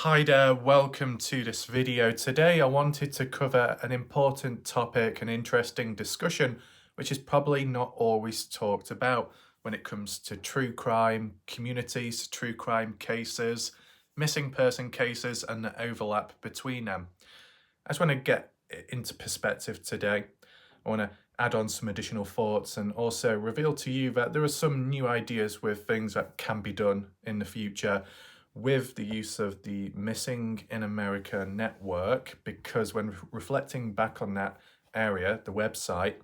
Hi there, welcome to this video. Today I wanted to cover an important topic, an interesting discussion, which is probably not always talked about when it comes to true crime communities, true crime cases, missing person cases, and the overlap between them. I just want to get it into perspective today. I want to add on some additional thoughts and also reveal to you that there are some new ideas with things that can be done in the future with the use of the Missing in America network, because when reflecting back on that area, the website,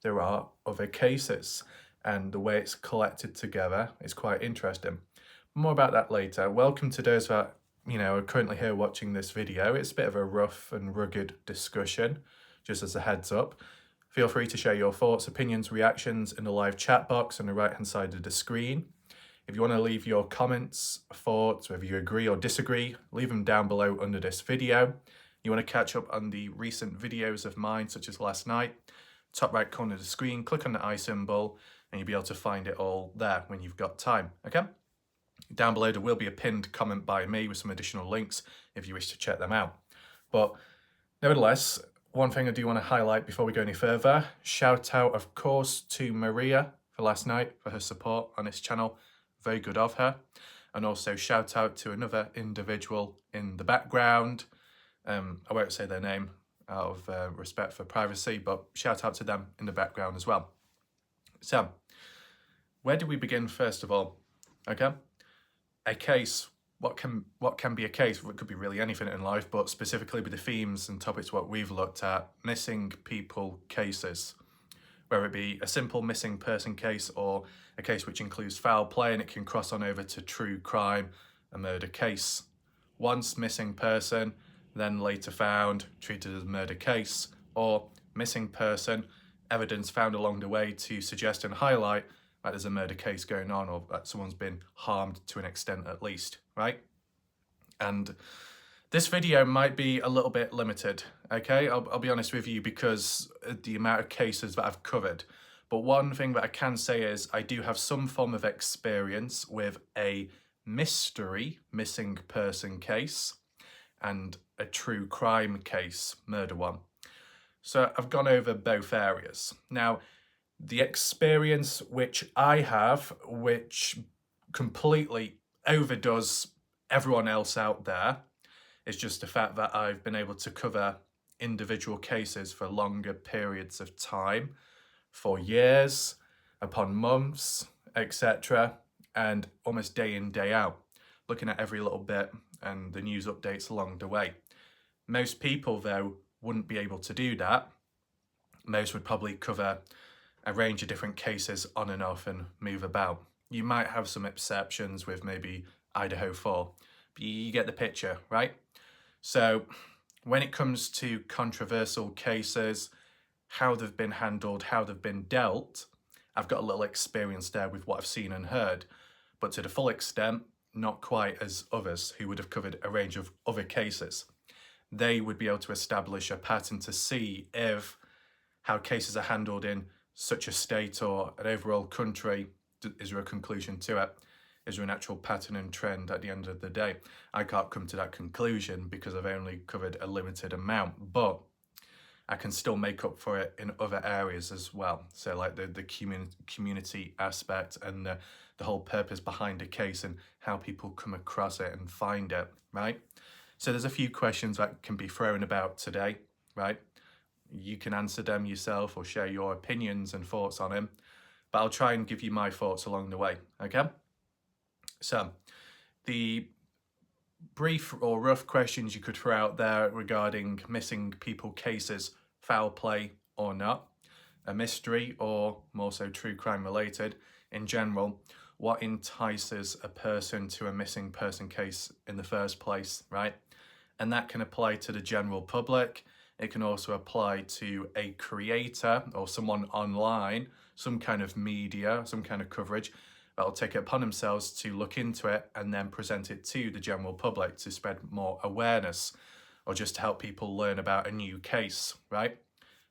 there are other cases and the way it's collected together is quite interesting. More about that later. Welcome to those that are currently here watching this video. It's a bit of a rough and rugged discussion, just as a heads up. Feel free to share your thoughts, opinions, reactions in the live chat box on the right hand side of the screen. If you want to leave your comments, thoughts, whether you agree or disagree, leave them down below under this video. You want to catch up on the recent videos of mine, such as last night, top right corner of the screen, click on the eye symbol, and you'll be able to find it all there when you've got time, okay? Down below there will be a pinned comment by me with some additional links if you wish to check them out. But nevertheless, one thing I do want to highlight before we go any further, shout out of course to Maria for last night for her support on this channel. Very good of her. And also shout out to another individual in the background. I won't say their name out of respect for privacy, but shout out to them in the background as well. So, where do we begin first of all? Okay, a case. What can be a case? Well, it could be really anything in life, but specifically with the themes and topics what we've looked at, missing people cases. Whether it be a simple missing person case or a case which includes foul play, and it can cross on over to true crime, a murder case. Once missing person, then later found, treated as a murder case, or missing person, evidence found along the way to suggest and highlight that there's a murder case going on or that someone's been harmed to an extent at least, right? And this video might be a little bit limited, okay? I'll be honest with you because of the amount of cases that I've covered. But one thing that I can say is I do have some form of experience with a mystery missing person case and a true crime case, murder one. So I've gone over both areas. Now, the experience which I have, which completely overdoes everyone else out there, it's just the fact that I've been able to cover individual cases for longer periods of time, for years, upon months, etc., and almost day in, day out, looking at every little bit and the news updates along the way. Most people, though, wouldn't be able to do that. Most would probably cover a range of different cases on and off and move about. You might have some exceptions with maybe Idaho 4, but you get the picture, right? So when it comes to controversial cases, how they've been handled, how they've been dealt, I've got a little experience there with what I've seen and heard, but to the full extent, not quite as others who would have covered a range of other cases. They would be able to establish a pattern to see if how cases are handled in such a state or an overall country, is there a conclusion to it? Is there an actual pattern and trend at the end of the day? I can't come to that conclusion because I've only covered a limited amount, but I can still make up for it in other areas as well. So like the community aspect and the whole purpose behind a case and how people come across it and find it, right? So there's a few questions that can be thrown about today, right? You can answer them yourself or share your opinions and thoughts on them, but I'll try and give you my thoughts along the way, okay? So the brief or rough questions you could throw out there regarding missing people cases, foul play or not, a mystery or more so true crime related in general, what entices a person to a missing person case in the first place, right? And that can apply to the general public. It can also apply to a creator or someone online, some kind of media, some kind of coverage that'll take it upon themselves to look into it and then present it to the general public to spread more awareness or just to help people learn about a new case, right?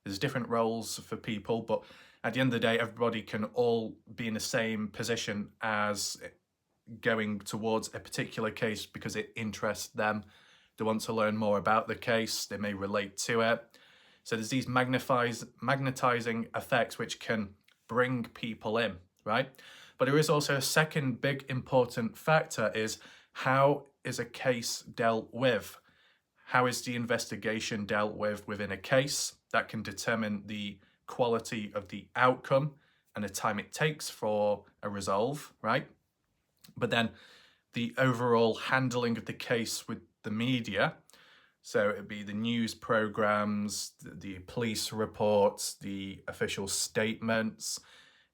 There's different roles for people, but at the end of the day, everybody can all be in the same position as going towards a particular case because it interests them. They want to learn more about the case. They may relate to it. So there's these magnetizing effects which can bring people in, right? But there is also a second big important factor is how is a case dealt with? How is the investigation dealt with within a case? That can determine the quality of the outcome and the time it takes for a resolve, right? But then the overall handling of the case with the media. So it'd be the news programs, the police reports, the official statements,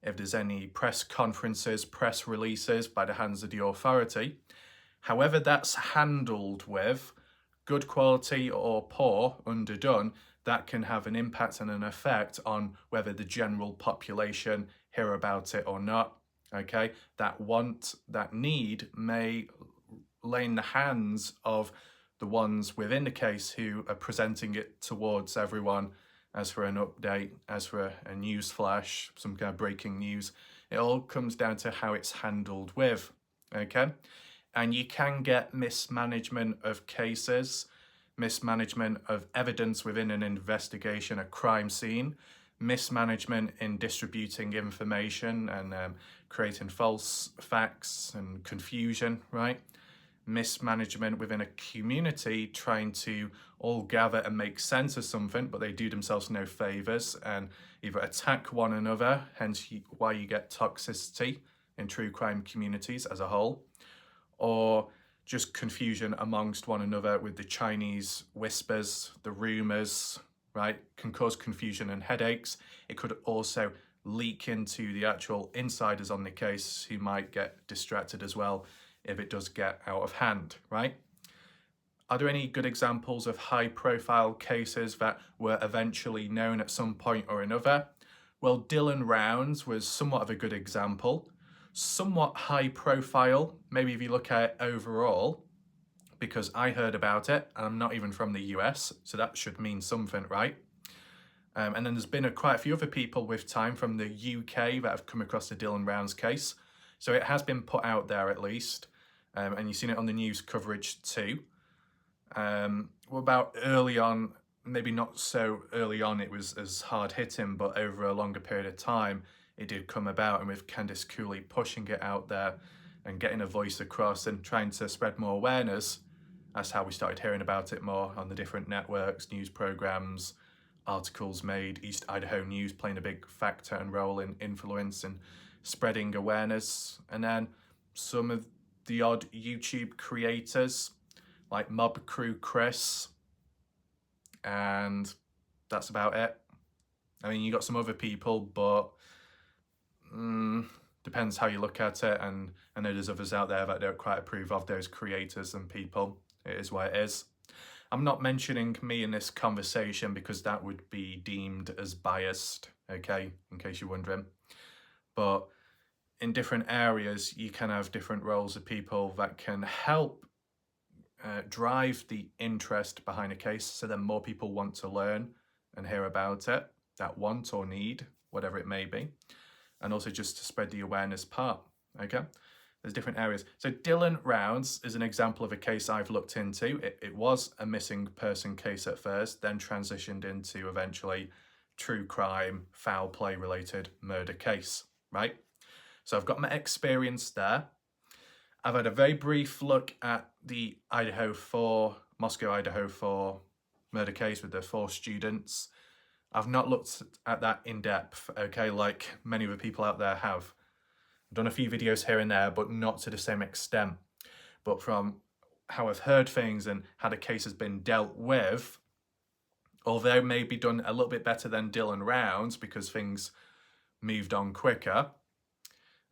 if there's any press conferences, press releases by the hands of the authority. However that's handled with, good quality or poor, underdone, that can have an impact and an effect on whether the general population hear about it or not. Okay, that want, that need may lay in the hands of the ones within the case who are presenting it towards everyone as for an update, as for a news flash, some kind of breaking news. It all comes down to how it's handled with, okay? And you can get mismanagement of cases, mismanagement of evidence within an investigation, a crime scene, mismanagement in distributing information and creating false facts and confusion, right? Mismanagement within a community trying to all gather and make sense of something, but they do themselves no favors and either attack one another, hence why you get toxicity in true crime communities as a whole, or just confusion amongst one another with the Chinese whispers, the rumors, right? Can cause confusion and headaches. It could also leak into the actual insiders on the case who might get distracted as well if it does get out of hand, right? Are there any good examples of high profile cases that were eventually known at some point or another? Well, Dylan Rounds was somewhat of a good example. Somewhat high profile, maybe if you look at it overall, because I heard about it and I'm not even from the US, so that should mean something, right? And then there's been quite a few other people with time from the UK that have come across the Dylan Rounds case. So it has been put out there at least. And you've seen it on the news coverage too. About early on, maybe not so early on it was as hard hitting, but over a longer period of time, it did come about, and with Candice Cooley pushing it out there and getting a voice across and trying to spread more awareness, that's how we started hearing about it more on the different networks, news programs, articles made, East Idaho News playing a big factor and role in influence and spreading awareness. And then some of the odd YouTube creators like Mob Crew Chris, and that's about it. I mean, you got some other people, but depends how you look at it, and I know there's others out there that don't quite approve of those creators and people. It is what it is. I'm not mentioning me in this conversation because that would be deemed as biased, okay, in case you're wondering. But in different areas, you can have different roles of people that can help drive the interest behind a case, so then more people want to learn and hear about it, that want or need, whatever it may be, and also just to spread the awareness part, okay? There's different areas. So Dylan Rounds is an example of a case I've looked into. It was a missing person case at first, then transitioned into eventually true crime, foul play related murder case, right? So I've got my experience there. I've had a very brief look at the Moscow, Idaho 4 murder case with the 4 students. I've not looked at that in depth, okay, like many of the people out there have. I've done a few videos here and there, but not to the same extent. But from how I've heard things and how the case has been dealt with, although maybe done a little bit better than Dylan Rounds because things moved on quicker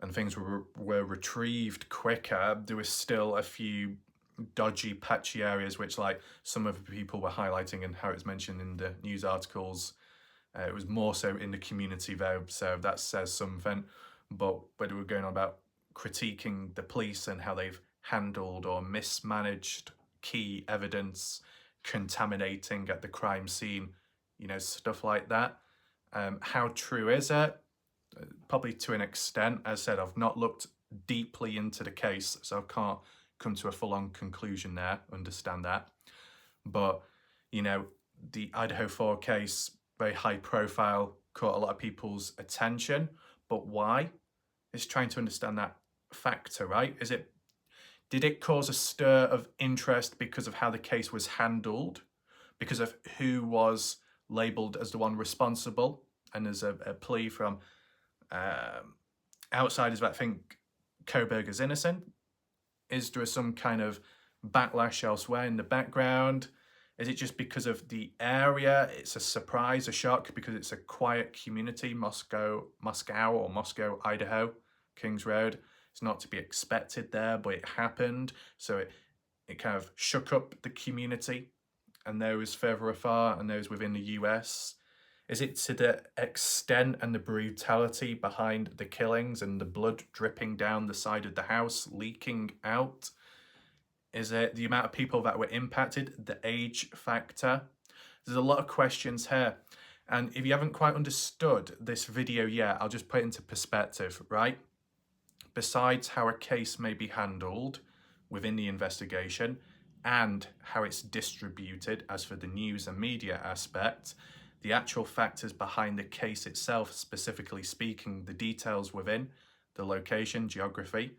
and things were retrieved quicker, there was still a few dodgy, patchy areas which, like, some of the people were highlighting and how it's mentioned in the news articles. It was more so in the community though, so that says something. But whether we're going on about critiquing the police and how they've handled or mismanaged key evidence, contaminating at the crime scene, you know, stuff like that. How true is it? Probably to an extent. As I said, I've not looked deeply into the case, so I can't come to a full-on conclusion there, understand that. But, you know, the Idaho 4 case, very high profile, caught a lot of people's attention. But why? It's trying to understand that factor, right? Did it cause a stir of interest because of how the case was handled? Because of who was labelled as the one responsible? And there's a plea from outsiders that think Koberger's innocent. Is there some kind of backlash elsewhere in the background? Is it just because of the area? It's a surprise, a shock, because it's a quiet community, Moscow, Idaho, Kings Road. It's not to be expected there, but it happened. So it kind of shook up the community, and those further afar and those within the US. Is it to the extent and the brutality behind the killings and the blood dripping down the side of the house, leaking out? Is it the amount of people that were impacted, the age factor? There's a lot of questions here. And if you haven't quite understood this video yet, I'll just put it into perspective, right? Besides how a case may be handled within the investigation and how it's distributed as for the news and media aspect, the actual factors behind the case itself, specifically speaking, the details within, the location, geography,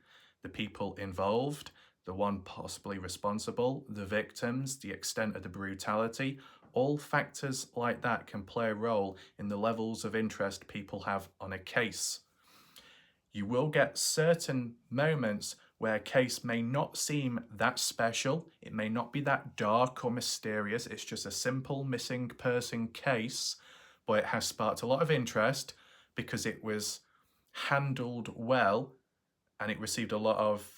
the people involved, the one possibly responsible, the victims, the extent of the brutality, all factors like that can play a role in the levels of interest people have on a case. You will get certain moments where a case may not seem that special. It may not be that dark or mysterious. It's just a simple missing person case, but it has sparked a lot of interest because it was handled well and it received a lot of,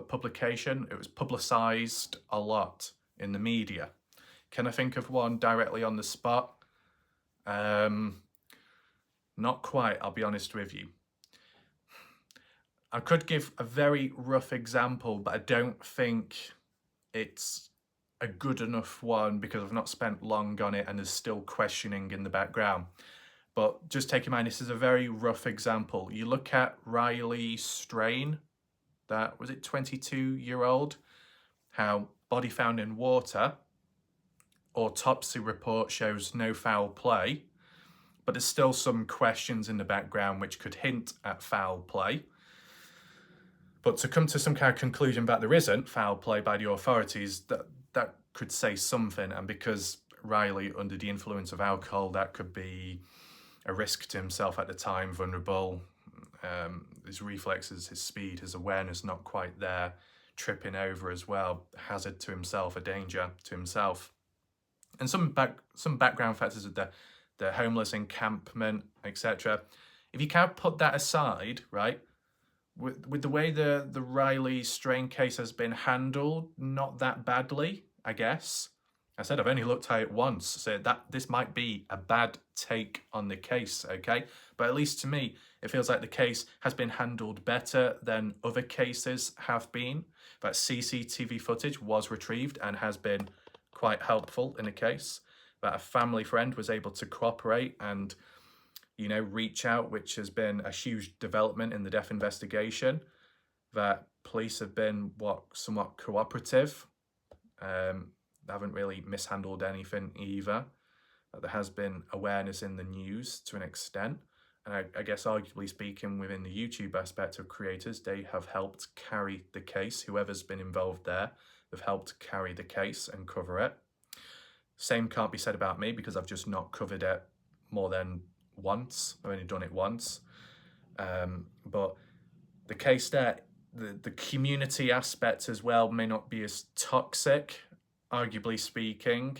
publication. It was publicized a lot in the media. Can I think of one directly on the spot? Not quite, I'll be honest with you. I could give a very rough example, but I don't think it's a good enough one because I've not spent long on it and there's still questioning in the background. But just take in mind, this is a very rough example. You look at Riley Strain, that was it 22-year-old, how body found in water, autopsy report shows no foul play, but there's still some questions in the background which could hint at foul play. But to come to some kind of conclusion that there isn't foul play by the authorities, that could say something. And because Riley, under the influence of alcohol, that could be a risk to himself at the time, vulnerable. His reflexes, his speed, his awareness not quite there, tripping over as well, hazard to himself, a danger to himself. And some background factors of the homeless encampment, etc. If you can't put that aside, right, with the way the Riley Strain case has been handled, not that badly, I guess. I said I've only looked at it once, so that this might be a bad take on the case, okay? But at least to me, it feels like the case has been handled better than other cases have been. That CCTV footage was retrieved and has been quite helpful in the case. That a family friend was able to cooperate and, you know, reach out, which has been a huge development in the death investigation. That police have been somewhat cooperative. They haven't really mishandled anything either. There has been awareness in the news to an extent. And I guess arguably speaking, within the YouTube aspect of creators, they have helped carry the case. Whoever's been involved there, they've helped carry the case and cover it. Same can't be said about me because I've just not covered it more than once. I've only done it once. But the case there, the community aspect as well may not be as toxic, arguably speaking,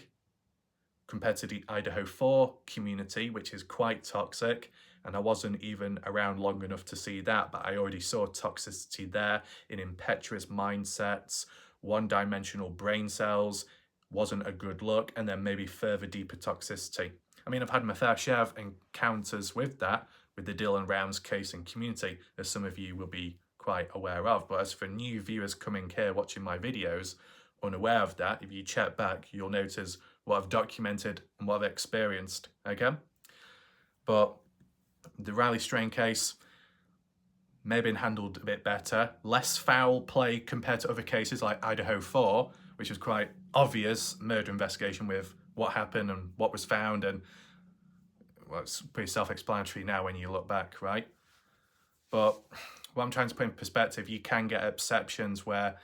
compared to the Idaho 4 community, which is quite toxic. And I wasn't even around long enough to see that, but I already saw toxicity there in impetuous mindsets, one-dimensional brain cells, wasn't a good look, and then maybe further deeper toxicity. I mean, I've had my fair share of encounters with that, with the Dylan Rounds case and community, as some of you will be quite aware of. But as for new viewers coming here watching my videos, unaware of that, if you check back, you'll notice what I've documented and what I've experienced, okay? But the Riley Strain case, may have been handled a bit better, less foul play compared to other cases like Idaho 4, which was quite obvious murder investigation with what happened and what was found, and well, it's pretty self-explanatory now when you look back, right? But what I'm trying to put in perspective, you can get exceptions where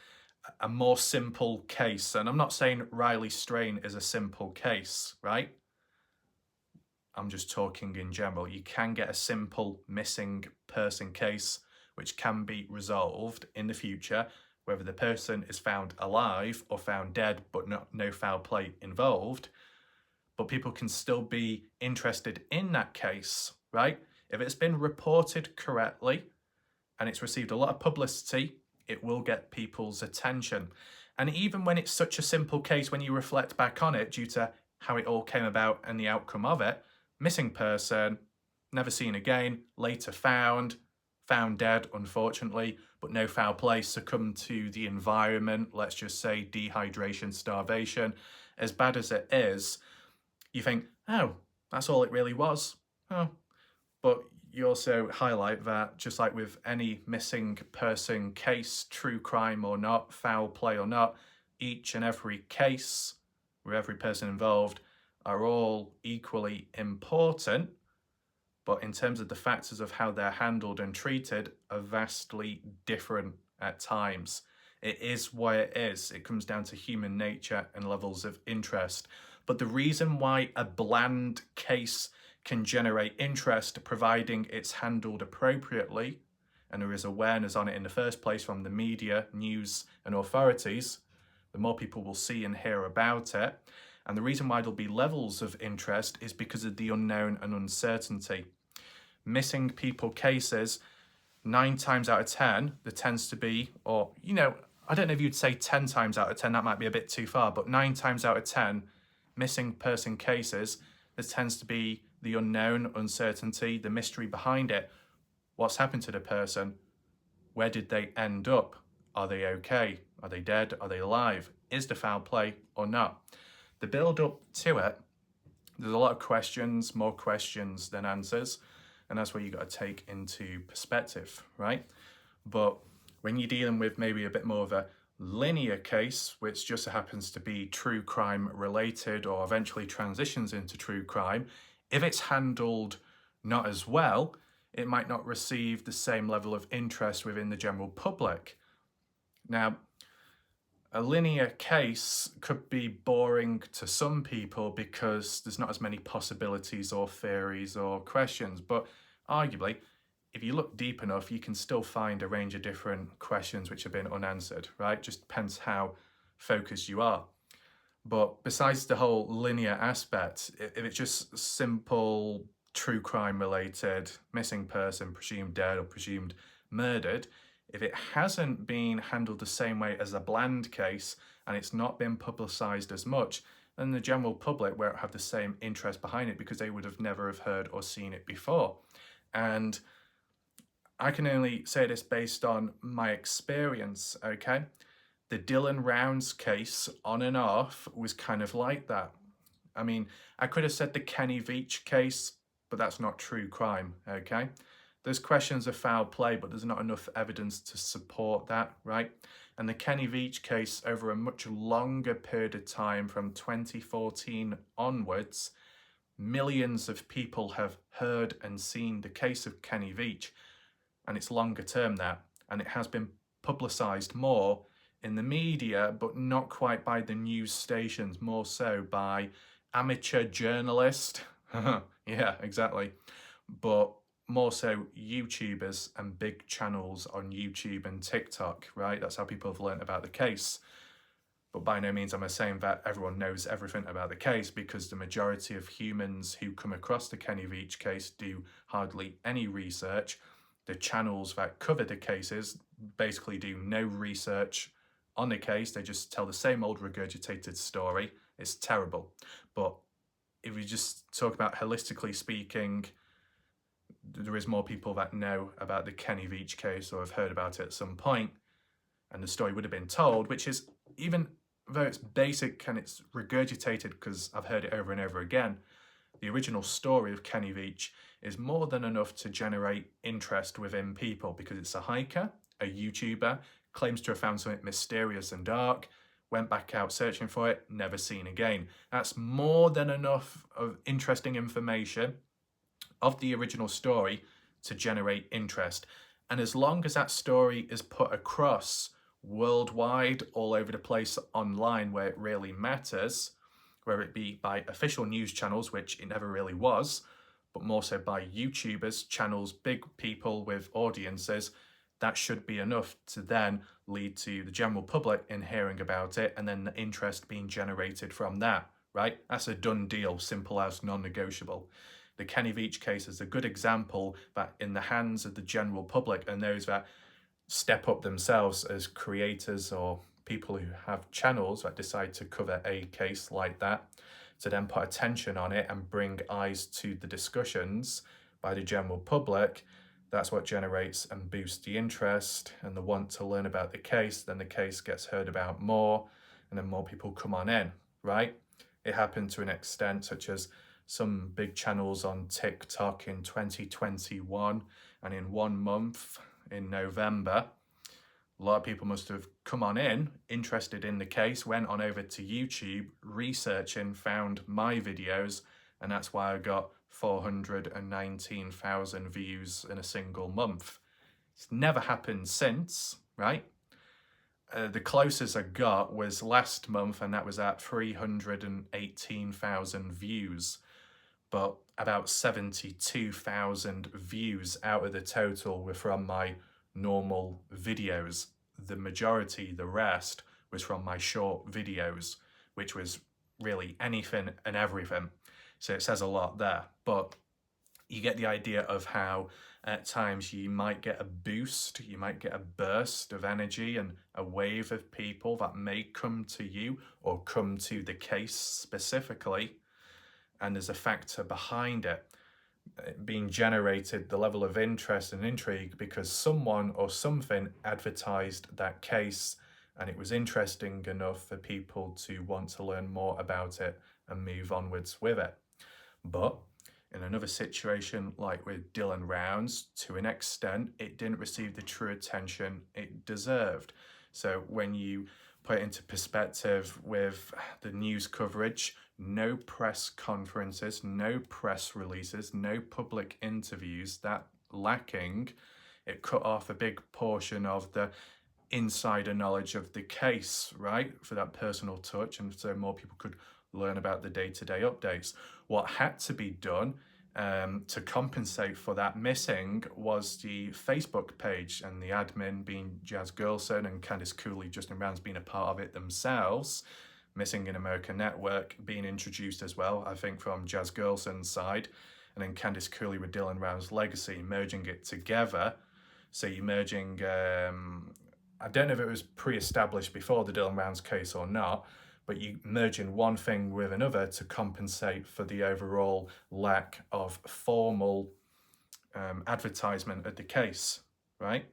a more simple case, and I'm not saying Riley Strain is a simple case, right? I'm just talking in general. You can get a simple missing person case which can be resolved in the future, whether the person is found alive or found dead but no foul play involved. But people can still be interested in that case, right? If it's been reported correctly and it's received a lot of publicity, it will get people's attention. And even when it's such a simple case, when you reflect back on it due to how it all came about and the outcome of it, missing person, never seen again, later found dead, unfortunately, but no foul play, succumbed to the environment, let's just say dehydration, starvation. As bad as it is, you think, oh, that's all it really was. Oh, but you also highlight that, just like with any missing person case, true crime or not, foul play or not, each and every case with every person involved are all equally important, but in terms of the factors of how they're handled and treated are vastly different at times. It is what it is. It comes down to human nature and levels of interest. But the reason why a bland case can generate interest, providing it's handled appropriately and there is awareness on it in the first place from the media, news and authorities, the more people will see and hear about it. And the reason why there'll be levels of interest is because of the unknown and uncertainty. Missing people cases, 9 times out of 10, there tends to be, or, I don't know if you'd say 10 times out of 10, that might be a bit too far, but 9 times out of 10, missing person cases, there tends to be the unknown, uncertainty, the mystery behind it. What's happened to the person? Where did they end up? Are they okay? Are they dead? Are they alive? Is there foul play or not? The build up to it, there's a lot of questions, more questions than answers, and that's what you got to take into perspective, right? But when you're dealing with maybe a bit more of a linear case, which just happens to be true crime related or eventually transitions into true crime, if it's handled not as well, it might not receive the same level of interest within the general public. Now, a linear case could be boring to some people because there's not as many possibilities or theories or questions, but arguably, if you look deep enough, you can still find a range of different questions which have been unanswered, right? Just depends how focused you are. But besides the whole linear aspect, if it's just simple true crime related, missing person, presumed dead or presumed murdered, if it hasn't been handled the same way as a bland case and it's not been publicised as much, then the general public won't have the same interest behind it because they would have never have heard or seen it before. And I can only say this based on my experience, okay? The Dylan Rounds case, on and off, was kind of like that. I mean, I could have said the Kenny Veach case, but that's not true crime, okay? There's questions of foul play, but there's not enough evidence to support that, right? And the Kenny Veach case, over a much longer period of time, from 2014 onwards, millions of people have heard and seen the case of Kenny Veach, and it's longer term that, and it has been publicised more in the media, but not quite by the news stations, more so by amateur journalists. Yeah, exactly. But more so YouTubers and big channels on YouTube and TikTok, right? That's how people have learned about the case. But by no means am I saying that everyone knows everything about the case, because the majority of humans who come across the Kenny Veach case do hardly any research. The channels that cover the cases basically do no research on the case. They just tell the same old regurgitated story. It's terrible. But if we just talk about holistically speaking, there is more people that know about the Kenny Veach case or have heard about it at some point, and the story would have been told, which is, even though it's basic and it's regurgitated because I've heard it over and over again, the original story of Kenny Veach is more than enough to generate interest within people because it's a hiker, a YouTuber, claims to have found something mysterious and dark, went back out searching for it, never seen again. That's more than enough of interesting information of the original story to generate interest. And as long as that story is put across worldwide, all over the place online where it really matters, whether it be by official news channels, which it never really was, but more so by YouTubers, channels, big people with audiences, that should be enough to then lead to the general public in hearing about it and then the interest being generated from that, right? That's a done deal, simple as non-negotiable. The Kenny Veach case is a good example that in the hands of the general public and those that step up themselves as creators or people who have channels that decide to cover a case like that, to then put attention on it and bring eyes to the discussions by the general public, that's what generates and boosts the interest and the want to learn about the case. Then the case gets heard about more and then more people come on in, right? It happened to an extent such as some big channels on TikTok in 2021, and in 1 month, in November, a lot of people must have come on in, interested in the case, went on over to YouTube, researching, found my videos, and that's why I got 419,000 views in a single month. It's never happened since, right? The closest I got was last month, and that was at 318,000 views. But about 72,000 views out of the total were from my normal videos. The majority, the rest, was from my short videos, which was really anything and everything. So it says a lot there. But you get the idea of how at times you might get a boost, you might get a burst of energy and a wave of people that may come to you or come to the case specifically. And there's a factor behind it being generated, the level of interest and intrigue, because someone or something advertised that case and it was interesting enough for people to want to learn more about it and move onwards with it. But in another situation, like with Dylan Rounds, to an extent, it didn't receive the true attention it deserved. So when you put it into perspective with the news coverage, no press conferences, no press releases, no public interviews, that lacking, it cut off a big portion of the insider knowledge of the case, right? For that personal touch, and so more people could learn about the day-to-day updates. What had to be done to compensate for that missing was the Facebook page, and the admin being Jazz Girlson and Candice Cooley, Justin Rounds being a part of it themselves. Missing in America Network being introduced as well, I think from Jazz Girlson's side, and then Candice Cooley with Dylan Rounds' Legacy, merging it together. So you're merging, I don't know if it was pre-established before the Dylan Rounds case or not, but you merging one thing with another to compensate for the overall lack of formal advertisement of the case, right?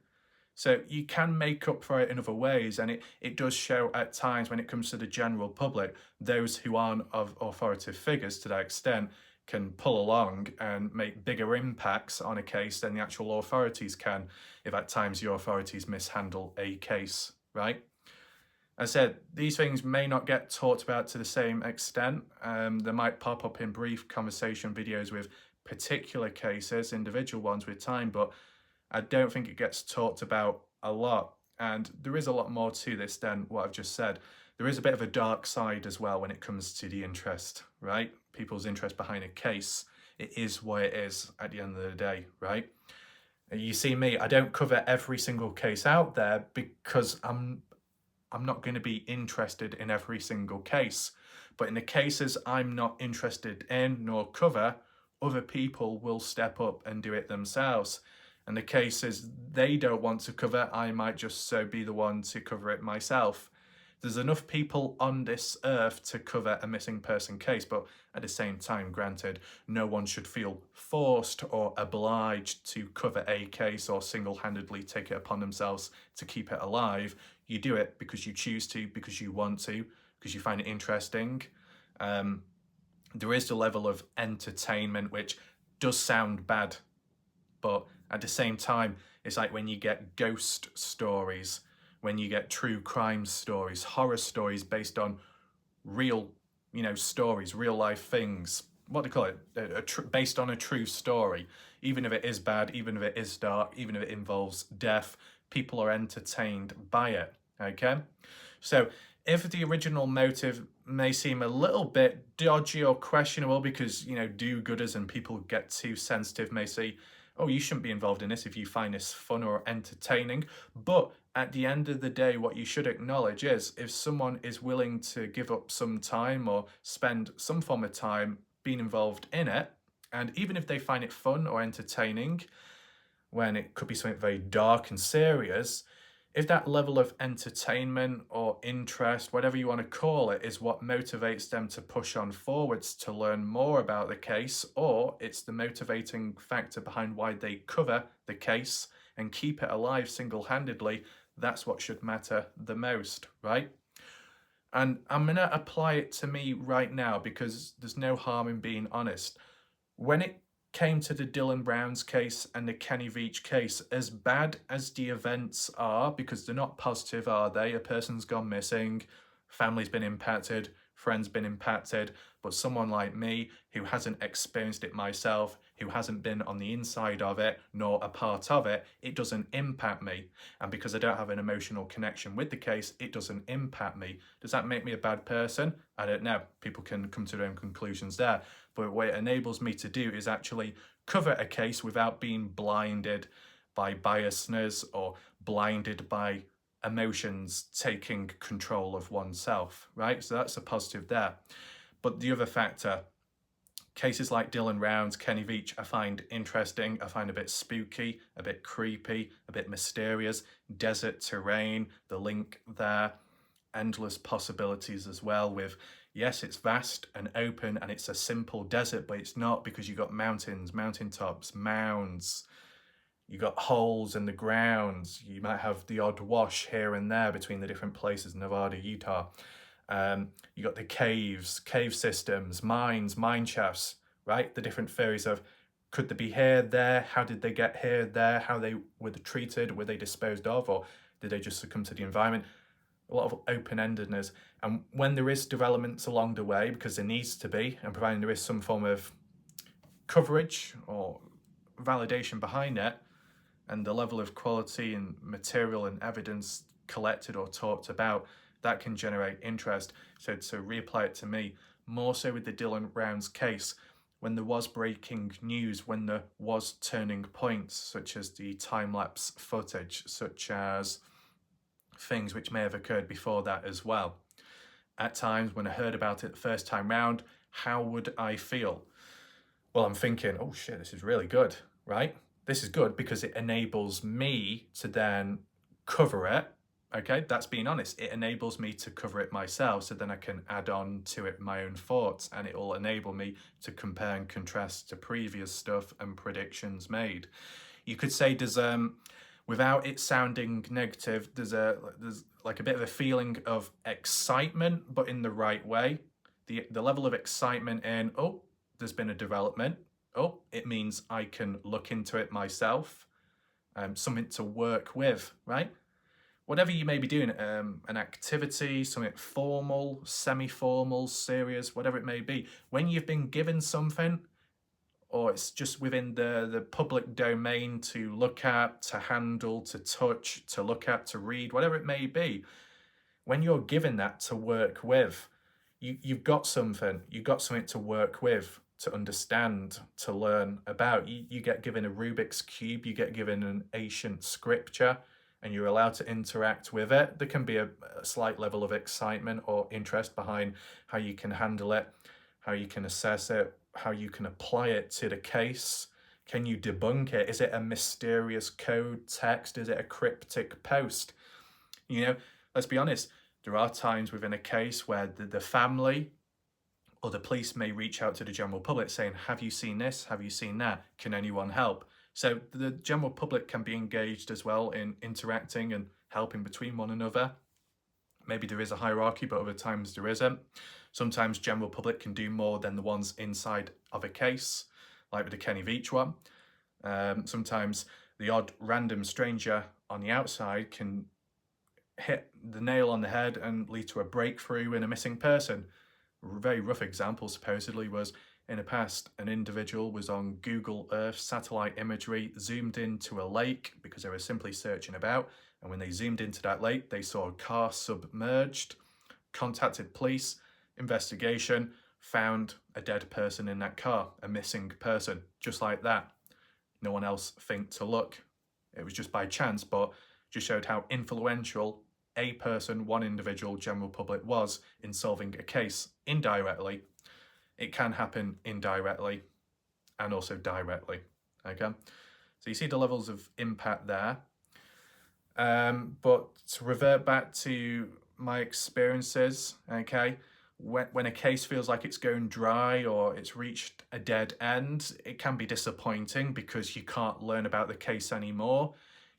So you can make up for it in other ways, and it does show at times when it comes to the general public, those who aren't of authoritative figures to that extent can pull along and make bigger impacts on a case than the actual authorities can, if at times the authorities mishandle a case, right? As I said, these things may not get talked about to the same extent. They might pop up in brief conversation videos with particular cases, individual ones with time, but I don't think it gets talked about a lot. And there is a lot more to this than what I've just said. There is a bit of a dark side as well when it comes to the interest, right? People's interest behind a case. It is what it is at the end of the day, right? You see me, I don't cover every single case out there because I'm not going to be interested in every single case. But in the cases I'm not interested in nor cover, other people will step up and do it themselves. And the cases they don't want to cover, I might just so be the one to cover it myself. There's enough people on this earth to cover a missing person case, but at the same time, granted, no one should feel forced or obliged to cover a case or single-handedly take it upon themselves to keep it alive. You do it because you choose to, because you want to, because you find it interesting. there is the level of entertainment, which does sound bad, but at the same time, it's like when you get ghost stories, when you get true crime stories, horror stories based on real, stories, real life things. What do you call it? Based on a true story. Even if it is bad, even if it is dark, even if it involves death, people are entertained by it. Okay? So if the original motive may seem a little bit dodgy or questionable because, do-gooders and people get too sensitive may say, oh, you shouldn't be involved in this if you find this fun or entertaining. But at the end of the day, what you should acknowledge is if someone is willing to give up some time or spend some form of time being involved in it, and even if they find it fun or entertaining, when it could be something very dark and serious, if that level of entertainment or interest, whatever you want to call it, is what motivates them to push on forwards to learn more about the case, or it's the motivating factor behind why they cover the case and keep it alive single-handedly, that's what should matter the most, right? And I'm going to apply it to me right now because there's no harm in being honest. When it came to the Dylan Brown's case and the Kenny Veach case, as bad as the events are, because they're not positive, are they? A person's gone missing, family's been impacted, friends been impacted, but someone like me who hasn't experienced it myself, who hasn't been on the inside of it, nor a part of it, it doesn't impact me. And because I don't have an emotional connection with the case, it doesn't impact me. Does that make me a bad person? I don't know. People can come to their own conclusions there. But what it enables me to do is actually cover a case without being blinded by biasness or blinded by emotions taking control of oneself, right? So that's a positive there. But the other factor, cases like Dylan Rounds, Kenny Veach, I find interesting. I find a bit spooky, a bit creepy, a bit mysterious. Desert terrain, the link there, endless possibilities as well with, yes, it's vast and open and it's a simple desert, but it's not, because you've got mountains, mountaintops, mounds, you got holes in the ground. You might have the odd wash here and there between the different places, Nevada, Utah. You got the caves, cave systems, mines, mine shafts, right? The different theories of, could they be here, there? How did they get here, there? How they were treated? Were they disposed of? Or did they just succumb to the environment? A lot of open-endedness. And when there is developments along the way, because there needs to be, and providing there is some form of coverage or validation behind it, and the level of quality and material and evidence collected or talked about, that can generate interest. So to reapply it to me, more so with the Dylan Rounds case, when there was breaking news, when there was turning points, such as the time-lapse footage, such as things which may have occurred before that as well. At times when I heard about it the first time round, how would I feel? Well, I'm thinking, oh shit, this is really good, right? This is good because it enables me to then cover it. Okay, that's being honest. It enables me to cover it myself, so then I can add on to it my own thoughts, and it will enable me to compare and contrast to previous stuff and predictions made. You could say there's without it sounding negative, there's like a bit of a feeling of excitement, but in the right way. The level of excitement in, oh, there's been a development. Oh, it means I can look into it myself. Something to work with, right? Whatever you may be doing, an activity, something formal, semi-formal, serious, whatever it may be, when you've been given something, or it's just within the public domain to look at, to handle, to touch, to look at, to read, whatever it may be, when you're given that to work with, you've got something to work with, to understand, to learn about. You get given a Rubik's Cube, you get given an ancient scripture, and you're allowed to interact with it. There can be a slight level of excitement or interest behind how you can handle it, how you can assess it, how you can apply it to the case. Can you debunk it? Is it a mysterious code text? Is it a cryptic post? Let's be honest, there are times within a case where the family or the police may reach out to the general public saying, have you seen this? Have you seen that? Can anyone help? So the general public can be engaged as well in interacting and helping between one another. Maybe there is a hierarchy, but other times there isn't. Sometimes general public can do more than the ones inside of a case, like with the Kenny Veach one. Sometimes the odd random stranger on the outside can hit the nail on the head and lead to a breakthrough in a missing person. A very rough example supposedly was, in the past, an individual was on Google Earth satellite imagery, zoomed into a lake because they were simply searching about, and when they zoomed into that lake, they saw a car submerged, contacted police, investigation, found a dead person in that car, a missing person, just like that. No one else think to look. It was just by chance, but just showed how influential a person, one individual, general public was in solving a case indirectly. It can happen indirectly and also directly, okay? So you see the levels of impact there. But to revert back to my experiences, okay, when a case feels like it's going dry or it's reached a dead end, it can be disappointing because you can't learn about the case anymore.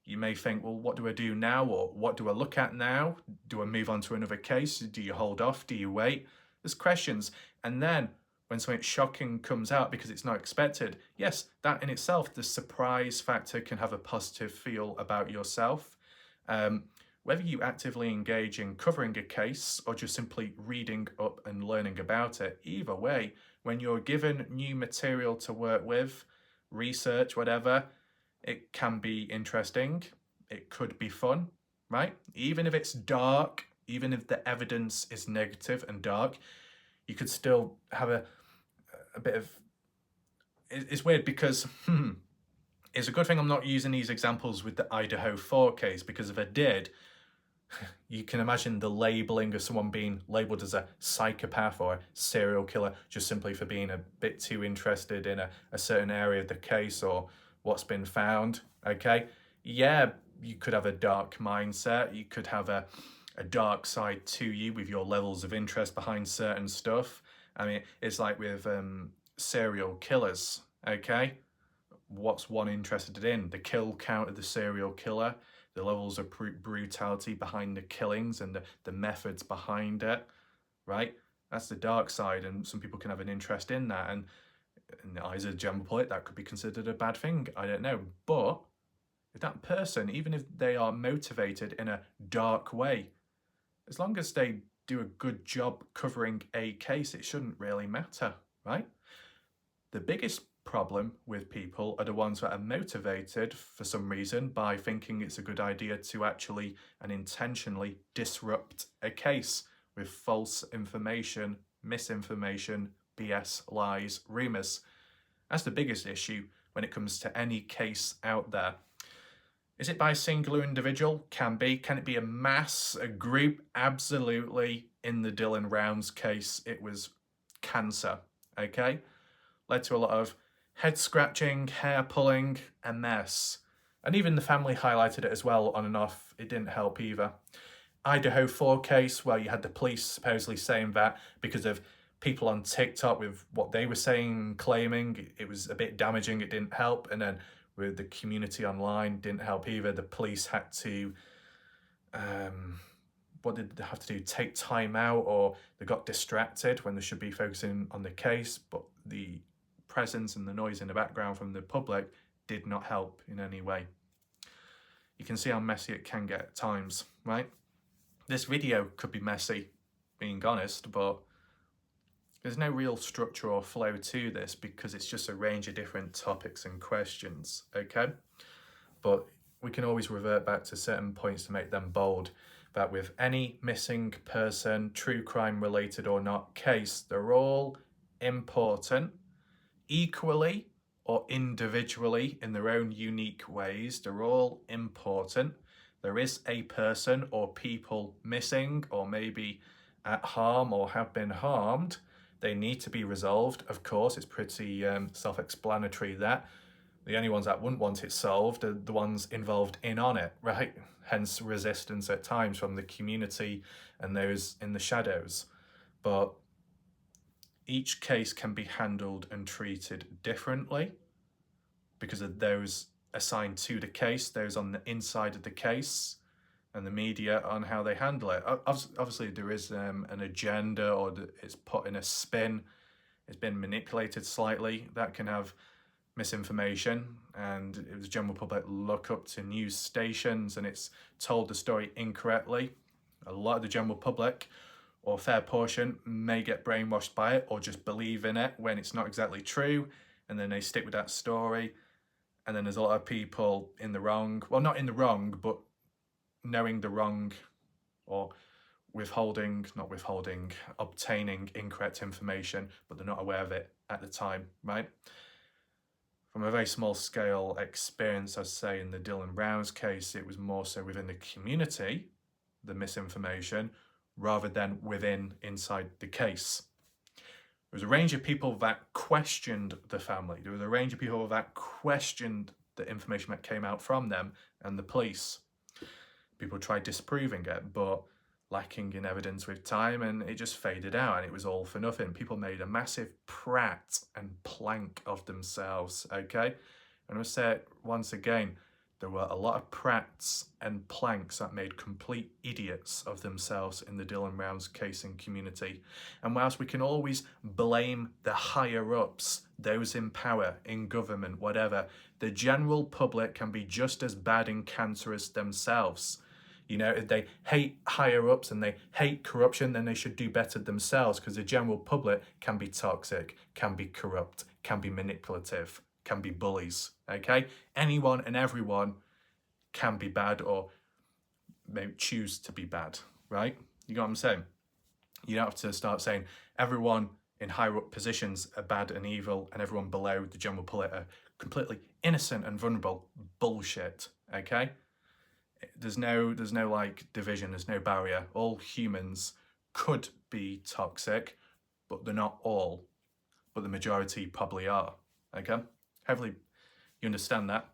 You may think, well, what do I do now? Or what do I look at now? Do I move on to another case? Do you hold off? Do you wait? There's questions. And then when something shocking comes out because it's not expected, yes, that in itself, the surprise factor can have a positive feel about yourself. Whether you actively engage in covering a case or just simply reading up and learning about it, either way, when you're given new material to work with, research, whatever, it can be interesting. It could be fun, right? Even if it's dark, even if the evidence is negative and dark, you could still have a bit of... It's weird because it's a good thing I'm not using these examples with the Idaho 4 case, because if I did, you can imagine the labeling of someone being labeled as a psychopath or a serial killer just simply for being a bit too interested in a certain area of the case or what's been found, okay? Yeah, you could have a dark mindset. You could have a dark side to you with your levels of interest behind certain stuff. I mean, it's like with serial killers, okay? What's one interested in? The kill count of the serial killer, the levels of brutality behind the killings and the methods behind it, right? That's the dark side, and some people can have an interest in that, and in the eyes of the general public, that could be considered a bad thing. I don't know. But if that person, even if they are motivated in a dark way, as long as they do a good job covering a case, it shouldn't really matter, right? The biggest problem with people are the ones that are motivated for some reason by thinking it's a good idea to actually and intentionally disrupt a case with false information, misinformation, BS, lies, rumours. That's the biggest issue when it comes to any case out there. Is it by a singular individual? Can be. Can it be a mass, a group? Absolutely. In the Dylan Rounds case, it was cancer, okay? Led to a lot of head scratching, hair pulling, a mess. And even the family highlighted it as well on and off. It didn't help either. Idaho 4 case, where you had the police supposedly saying that because of people on TikTok with what they were saying, claiming it was a bit damaging, it didn't help. And then with the community online, didn't help either. The police had to, what did they have to do? Take time out, or they got distracted when they should be focusing on the case. But the presence and the noise in the background from the public did not help in any way. You can see how messy it can get at times, right? This video could be messy, being honest, but there's no real structure or flow to this because it's just a range of different topics and questions, okay? But we can always revert back to certain points to make them bold, that with any missing person, true crime related or not case, they're all important, equally or individually in their own unique ways. They're all important. There is a person or people missing or maybe at harm or have been harmed. They need to be resolved. Of course, it's pretty self-explanatory that the only ones that wouldn't want it solved are the ones involved in on it, right? Hence resistance at times from the community and those in the shadows. But each case can be handled and treated differently because of those assigned to the case, those on the inside of the case, and the media on how they handle it. Obviously, there is an agenda, or it's put in a spin. It's been manipulated slightly. That can have misinformation, and if the general public look up to news stations and it's told the story incorrectly, a lot of the general public, or a fair portion, may get brainwashed by it or just believe in it when it's not exactly true, and then they stick with that story. And then there's a lot of people in the wrong, well, not in the wrong, but knowing the wrong, or obtaining incorrect information, but they're not aware of it at the time, right? From a very small scale experience, I'd say in the Dylan Rouse case, it was more so within the community, the misinformation, rather than inside the case. There was a range of people that questioned the family. There was a range of people that questioned the information that came out from them and the police. People tried disproving it, but lacking in evidence with time, and it just faded out, and it was all for nothing. People made a massive prat and plank of themselves, okay? And I'll say it once again, there were a lot of prats and planks that made complete idiots of themselves in the Dylan Rouse case and community. And whilst we can always blame the higher-ups, those in power, in government, whatever, the general public can be just as bad and cancerous themselves. You know, if they hate higher-ups and they hate corruption, then they should do better themselves, because the general public can be toxic, can be corrupt, can be manipulative, can be bullies, okay? Anyone and everyone can be bad, or may choose to be bad, right? You know what I'm saying? You don't have to start saying everyone in higher up positions are bad and evil and everyone below the general public are completely innocent and vulnerable. Bullshit, okay? There's no like division, there's no barrier. All humans could be toxic, but they're not all. But the majority probably are, okay? Hopefully you understand that.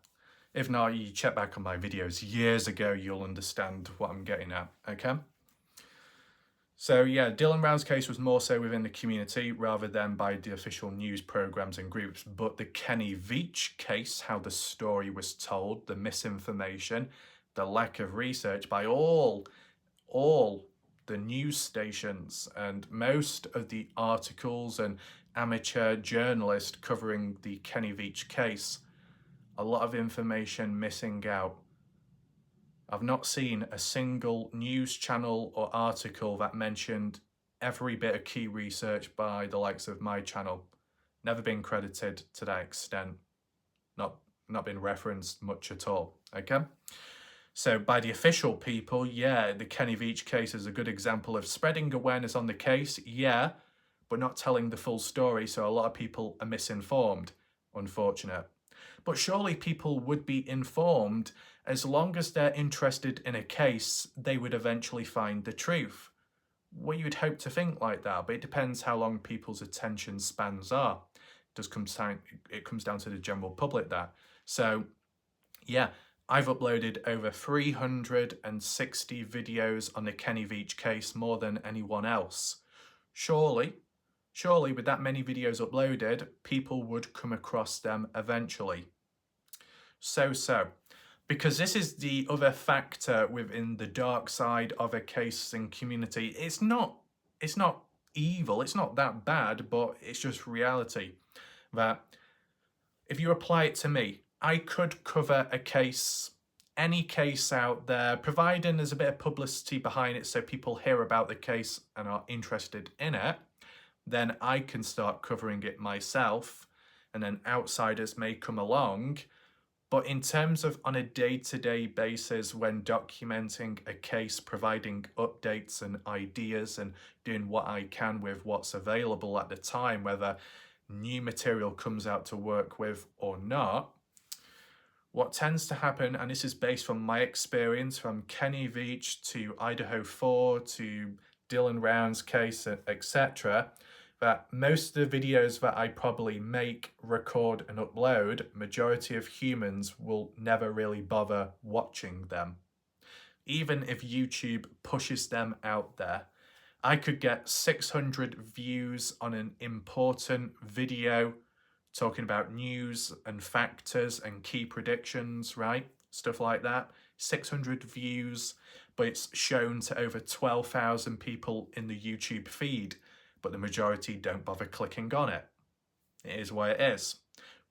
If not, you check back on my videos years ago, you'll understand what I'm getting at, okay? So yeah, Dylan Rouse case was more so within the community rather than by the official news programs and groups. But the Kenny Veach case, how the story was told, the misinformation, the lack of research by all the news stations and most of the articles and amateur journalists covering the Kenny Veach case, a lot of information missing out. I've not seen a single news channel or article that mentioned every bit of key research by the likes of my channel. Never been credited to that extent. Not been referenced much at all, okay? So by the official people, yeah, the Kenny Veach case is a good example of spreading awareness on the case, yeah, but not telling the full story, so a lot of people are misinformed. Unfortunate. But surely people would be informed. As long as they're interested in a case, they would eventually find the truth. Well, you'd hope to think like that, but it depends how long people's attention spans are. It comes down to the general public that. So, yeah, I've uploaded over 360 videos on the Kenny Veach case, more than anyone else. Surely with that many videos uploaded, people would come across them eventually. So, because this is the other factor within the dark side of a case and community. It's not evil, it's not that bad, but it's just reality. That if you apply it to me, I could cover a case, any case out there, providing there's a bit of publicity behind it so people hear about the case and are interested in it, then I can start covering it myself, and then outsiders may come along. But in terms of on a day-to-day basis, when documenting a case, providing updates and ideas and doing what I can with what's available at the time, whether new material comes out to work with or not, what tends to happen, and this is based from my experience from Kenny Veach to Idaho 4 to Dylan Round's case, etc., that most of the videos that I probably make, record and upload, majority of humans will never really bother watching them. Even if YouTube pushes them out there, I could get 600 views on an important video talking about news and factors and key predictions, right? Stuff like that. 600 views, but it's shown to over 12,000 people in the YouTube feed, but the majority don't bother clicking on it. It is what it is.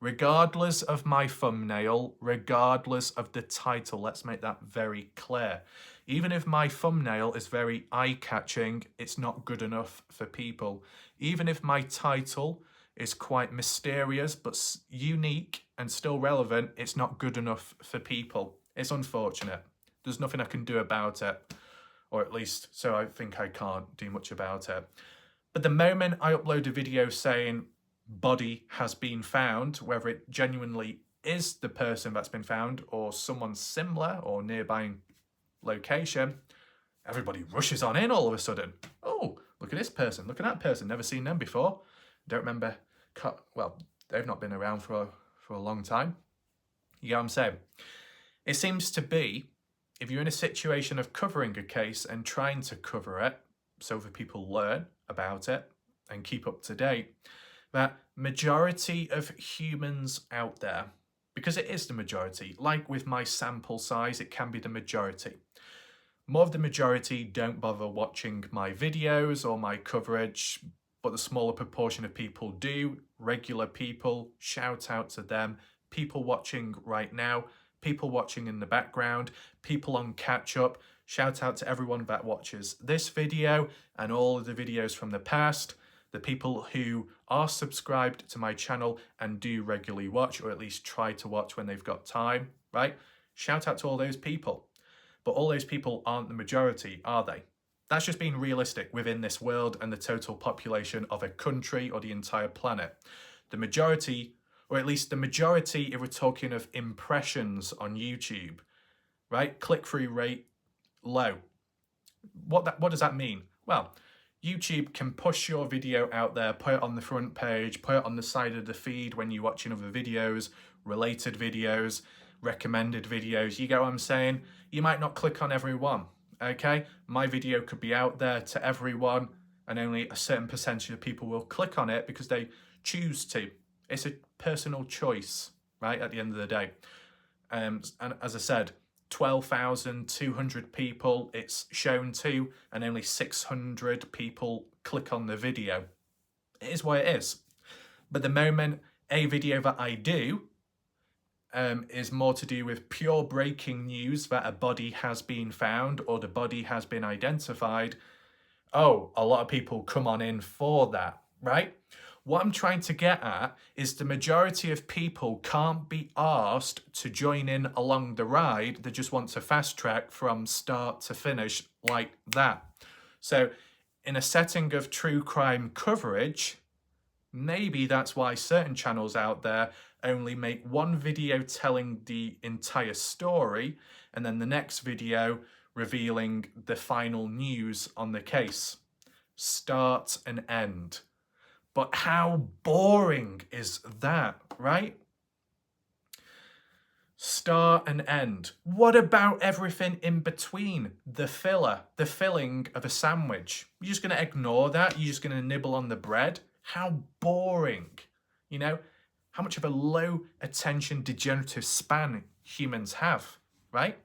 Regardless of my thumbnail, regardless of the title, let's make that very clear. Even if my thumbnail is very eye-catching, it's not good enough for people. Even if my title is quite mysterious but unique and still relevant, it's not good enough for people. It's unfortunate. There's nothing I can do about it, or at least so I think I can't do much about it. But the moment I upload a video saying body has been found, whether it genuinely is the person that's been found or someone similar or nearby location, everybody rushes on in all of a sudden. Oh, look at this person, look at that person, never seen them before. Don't remember, well, they've not been around for a long time. You get what I'm saying? It seems to be, if you're in a situation of covering a case and trying to cover it so that people learn about it and keep up to date, that majority of humans out there, because it is the majority, like with my sample size, it can be the majority. More of the majority don't bother watching my videos or my coverage, but the smaller proportion of people do. Regular people, shout out to them. People watching right now, people watching in the background, people on catch up. Shout out to everyone that watches this video and all of the videos from the past. The people who are subscribed to my channel and do regularly watch, or at least try to watch when they've got time, right? Shout out to all those people. But all those people aren't the majority, are they? That's just being realistic within this world and the total population of a country or the entire planet. The majority, or at least the majority if we're talking of impressions on YouTube, right? Click-through rate low. What does that mean? Well, YouTube can push your video out there, put it on the front page, put it on the side of the feed when you're watching other videos, related videos, recommended videos. You get what I'm saying? You might not click on every one, okay? My video could be out there to everyone and only a certain percentage of people will click on it because they choose to. It's a personal choice, right, at the end of the day. And as I said, 12,200 people it's shown to and only 600 people click on the video. It is what it is. But the moment a video that I do is more to do with pure breaking news that a body has been found or the body has been identified, oh, a lot of people come on in for that, right? What I'm trying to get at is the majority of people can't be asked to join in along the ride. They just want to fast track from start to finish like that. So in a setting of true crime coverage, maybe that's why certain channels out there only make one video telling the entire story and then the next video revealing the final news on the case. Start and end. But how boring is that, right? Start and end. What about everything in between? The filler, the filling of a sandwich. You're just going to ignore that? You're just going to nibble on the bread? How boring. You know, how much of a low attention degenerative span humans have, right?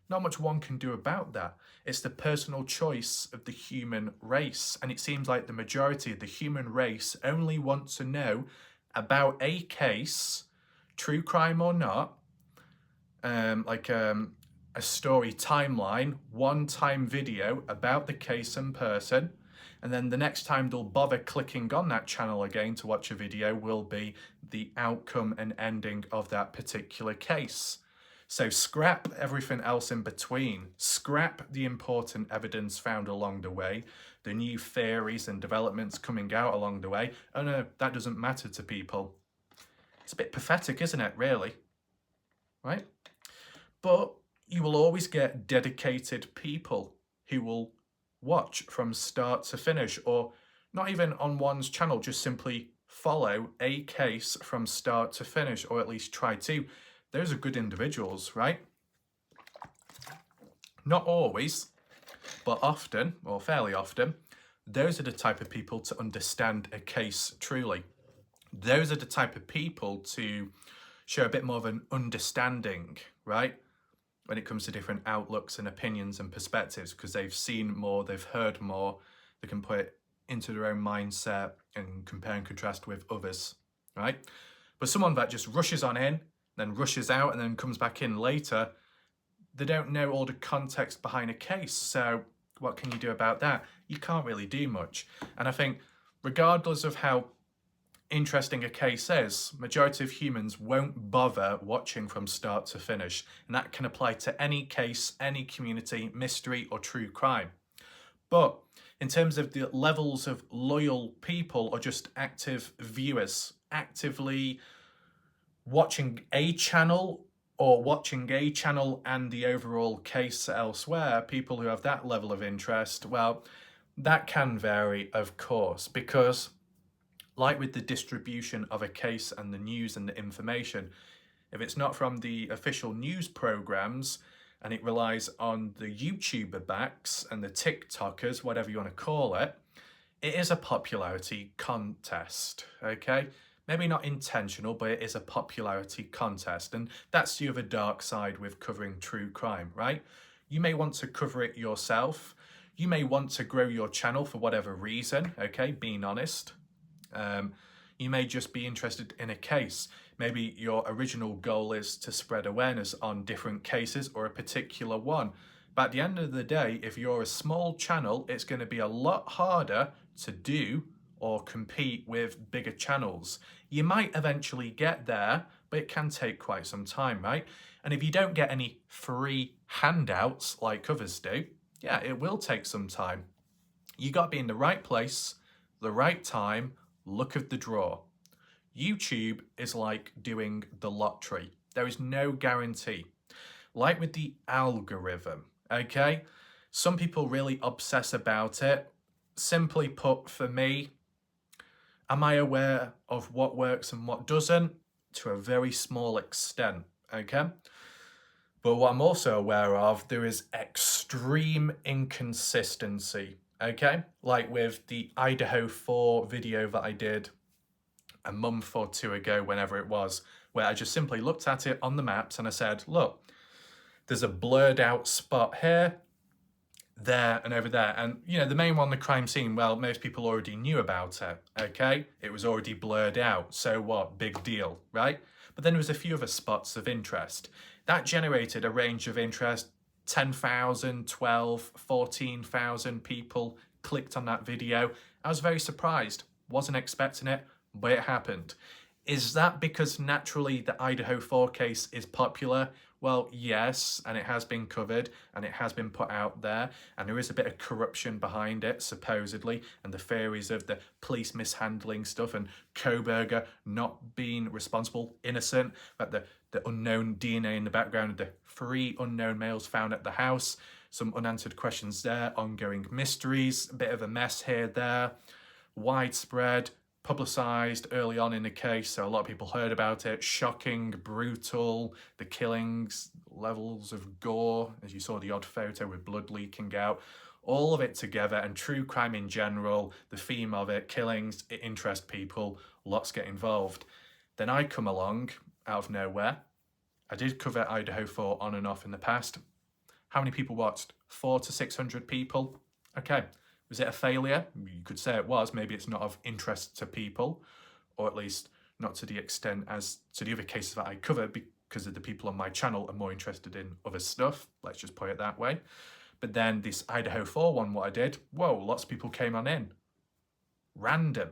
Not much one can do about that. It's the personal choice of the human race. And it seems like the majority of the human race only want to know about a case, true crime or not, like a story timeline, one-time video about the case and person. And then the next time they'll bother clicking on that channel again to watch a video will be the outcome and ending of that particular case. So scrap everything else in between. Scrap the important evidence found along the way, the new theories and developments coming out along the way. Oh no, that doesn't matter to people. It's a bit pathetic, isn't it, really? Right? But you will always get dedicated people who will watch from start to finish, or not even on one's channel, just simply follow a case from start to finish, or at least try to. Those are good individuals, right? Not always, but often, or fairly often, those are the type of people to understand a case truly. Those are the type of people to show a bit more of an understanding, right? when it comes to different outlooks and opinions and perspectives, because they've seen more, they've heard more, they can put it into their own mindset and compare and contrast with others, right? But someone that just rushes on in, then rushes out and then comes back in later, they don't know all the context behind a case. So what can you do about that? You can't really do much. And I think regardless of how interesting a case is, majority of humans won't bother watching from start to finish. And that can apply to any case, any community, mystery or true crime. But in terms of the levels of loyal people or just active viewers, actively watching a channel or watching a channel and the overall case elsewhere, people who have that level of interest, well, that can vary, of course, because like with the distribution of a case and the news and the information, if it's not from the official news programs and it relies on the YouTuber backs and the TikTokers, whatever you want to call it, it is a popularity contest, okay? Maybe not intentional, but it is a popularity contest. And that's the other dark side with covering true crime, right? You may want to cover it yourself. You may want to grow your channel for whatever reason, okay? Being honest. You may just be interested in a case. Maybe your original goal is to spread awareness on different cases or a particular one. But at the end of the day, if you're a small channel, it's going to be a lot harder to do or compete with bigger channels. You might eventually get there, but it can take quite some time, right? And if you don't get any free handouts like others do, yeah, it will take some time. You got to be in the right place, the right time, luck of the draw. YouTube is like doing the lottery. There is no guarantee. Like with the algorithm, okay? Some people really obsess about it. Simply put, for me, am I aware of what works and what doesn't? To a very small extent, okay? But what I'm also aware of, there is extreme inconsistency, okay? Like with the Idaho 4 video that I did a month or two ago, whenever it was, where I just simply looked at it on the maps and I said, look, there's a blurred out spot here, there and over there. And, you know, the main one, the crime scene, well, most people already knew about it, okay? It was already blurred out. So what? Big deal, right? But then there was a few other spots of interest. That generated a range of interest. 10,000, 12, 14,000 people clicked on that video. I was very surprised. Wasn't expecting it, but it happened. Is that because naturally the Idaho 4 case is popular? Well, yes, and it has been covered and it has been put out there, and there is a bit of corruption behind it, supposedly, and the theories of the police mishandling stuff and Koberger not being responsible, innocent, but the unknown DNA in the background of the 3 unknown males found at the house, some unanswered questions there, ongoing mysteries, a bit of a mess here, there, widespread, publicised early on in the case, so a lot of people heard about it. Shocking, brutal, the killings, levels of gore, as you saw the odd photo with blood leaking out, all of it together, and true crime in general, the theme of it, killings, it interests people, lots get involved. Then I come along out of nowhere. I did cover Idaho 4 on and off in the past. How many people watched? 400 to 600 people. Okay. Was it a failure? You could say it was. Maybe it's not of interest to people, or at least not to the extent as to the other cases that I cover, because of the people on my channel are more interested in other stuff. Let's just put it that way. But then this Idaho 4 one, what I did, whoa, lots of people came on in. Random.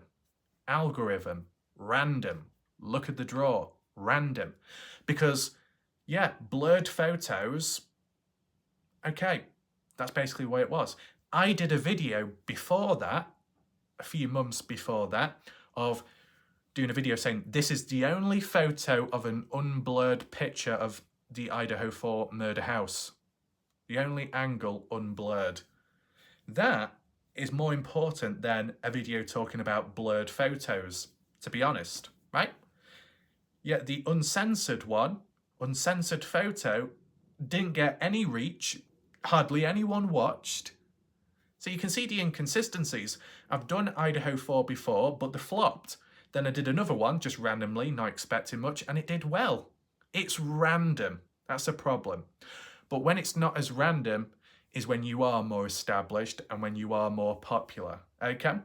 Algorithm. Random. Look at the draw. Random. Because, yeah, blurred photos. Okay, that's basically what it was. I did a video before that, a few months before that, of doing a video saying this is the only photo of an unblurred picture of the Idaho 4 murder house. The only angle unblurred. That is more important than a video talking about blurred photos, to be honest, right? Yet the uncensored one, uncensored photo, didn't get any reach, hardly anyone watched. So you can see the inconsistencies. I've done Idaho 4 before, but they flopped. Then I did another one, just randomly, not expecting much, and it did well. It's random. That's a problem. But when it's not as random is when you are more established and when you are more popular, okay? And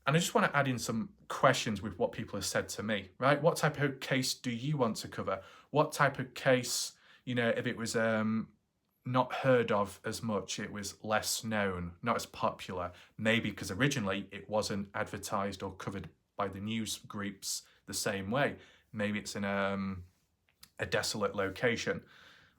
I just want to add in some questions with what people have said to me, right? What type of case do you want to cover? What type of case, if it was not heard of as much, it was less known, not as popular, maybe because originally it wasn't advertised or covered by the news groups the same way. Maybe it's in a desolate location.